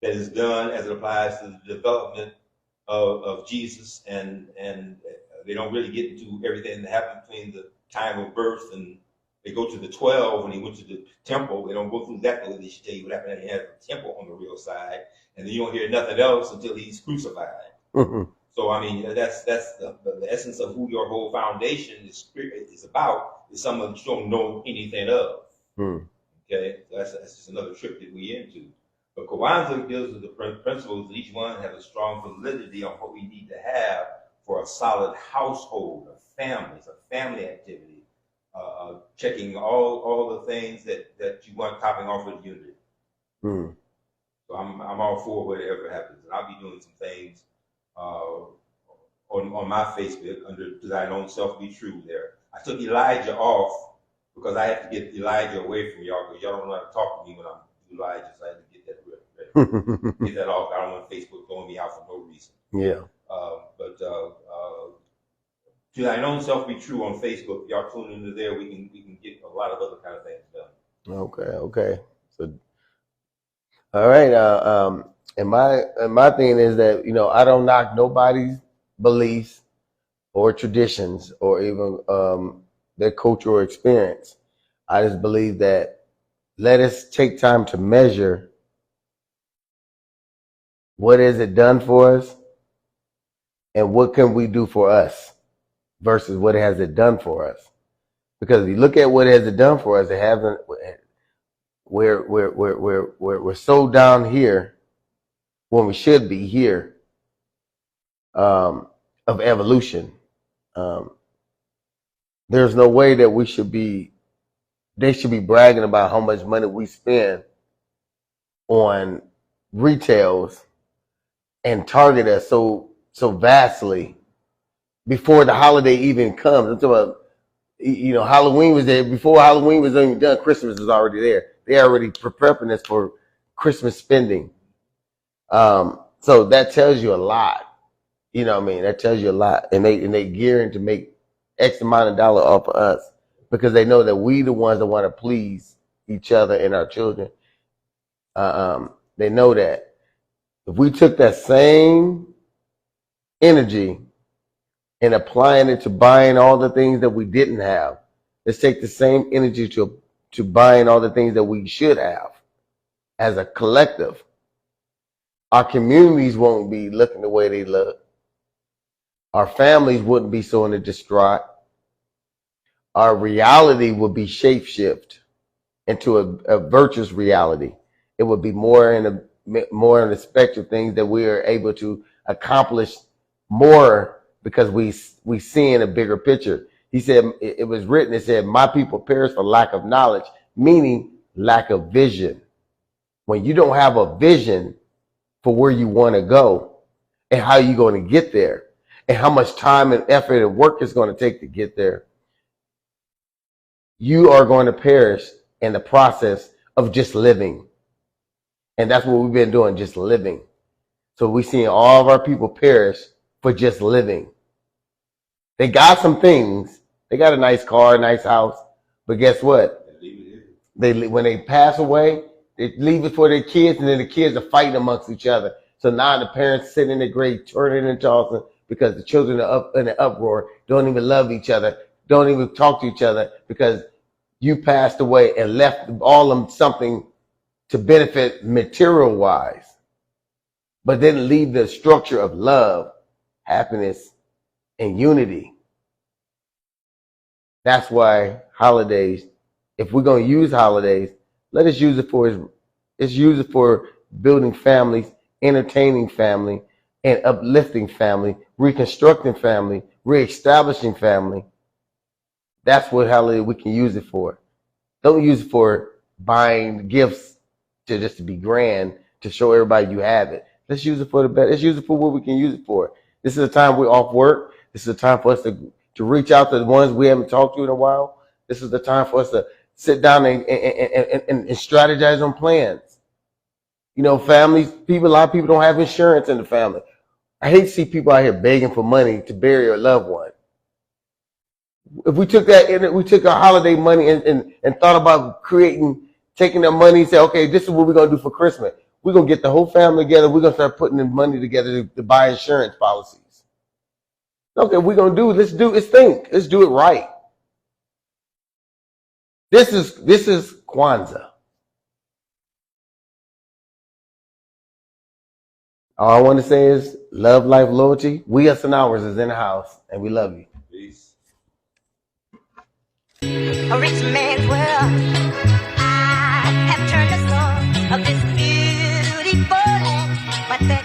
that is done as it applies to the development of Jesus, and they don't really get into everything that happened between the time of birth and they go to the 12 when he went to the temple. They don't go through that, though. They should tell you what happened. He had a temple on the real side, and then you don't hear nothing else until he's crucified. So I mean, that's the essence of who your whole foundation is about. Is someone that you don't know anything of. Okay, so that's just another trick that we into. But Kwanzaa deals with the principles that each one have a strong validity on what we need to have for a solid household, a family. It's a family activity. Checking all the things that you want topping off with unity. So I'm all for whatever happens, and I'll be doing some things on my Facebook under "To Thine Own Self Be True." There, I took Elijah off because I have to get Elijah away from y'all because y'all don't know how to talk to me when I'm Elijah, so I had to get that ready. Get that off. I don't want Facebook throwing me out for no reason. Yeah. But "To Thine Own Self Be True" on Facebook. Y'all tune into there. We can get a lot of other kind of things done. Okay. So, all right. And my thing is that I don't knock nobody's beliefs. or traditions or even their cultural experience. I just believe that let us take time to measure what has it done for us and what can we do for us versus what has it done for us. Because if you look at what has it done for us, it hasn't. We're so down here when we should be here of evolution. There's no way that they should be bragging about how much money we spend on retails and target us so vastly before the holiday even comes. I'm talking about, Halloween was there. Before Halloween was even done, Christmas was already there. They're already prepping us for Christmas spending. So that tells you a lot. You know what I mean? That tells you a lot. And they gearing to make X amount of dollar off of us because they know that we the ones that want to please each other and our children. They know that if we took that same energy and applying it to buying all the things that we didn't have, let's take the same energy to buying all the things that we should have as a collective. Our communities won't be looking the way they look. Our families wouldn't be so in a distraught. Our reality would be shape-shift into a virtuous reality. It would be more in the spectrum of things that we are able to accomplish more because we see in a bigger picture. He said, it was written, it said, my people perish for lack of knowledge, meaning lack of vision. When you don't have a vision for where you want to go and how you're going to get there and how much time and effort and work it's going to take to get there, you are going to perish in the process of just living. And that's what we've been doing, just living. So we're seeing all of our people perish for just living. They got some things. They got a nice car, a nice house. But guess what? When they pass away, they leave it for their kids, and then the kids are fighting amongst each other. So now the parents sit in the grave, turning and tossing because the children are up in an uproar, don't even love each other, don't even talk to each other because you passed away and left all of them something to benefit material-wise, but didn't leave the structure of love, happiness, and unity. That's why holidays, if we're going to use holidays, let us use it for building families, entertaining family, and uplifting family, reconstructing family, reestablishing family. That's what holiday we can use it for. Don't use it for buying gifts just to be grand, to show everybody you have it. Let's use it for the best. Let's use it for what we can use it for. This is a time we're off work. This is a time for us to reach out to the ones we haven't talked to in a while. This is the time for us to sit down and strategize on plans. Families, a lot of people don't have insurance in the family. I hate to see people out here begging for money to bury a loved one. If we took our holiday money and thought about taking their money and say, okay, this is what we're going to do for Christmas. We're going to get the whole family together. We're going to start putting the money together to buy insurance policies. Okay, we're going to let's think. Let's do it right. This is Kwanzaa. All I want to say is love, life, loyalty. We Us and Ours is in the house, and we love you. Peace. A rich man's world. I have turned the soul of this beautiful land, but the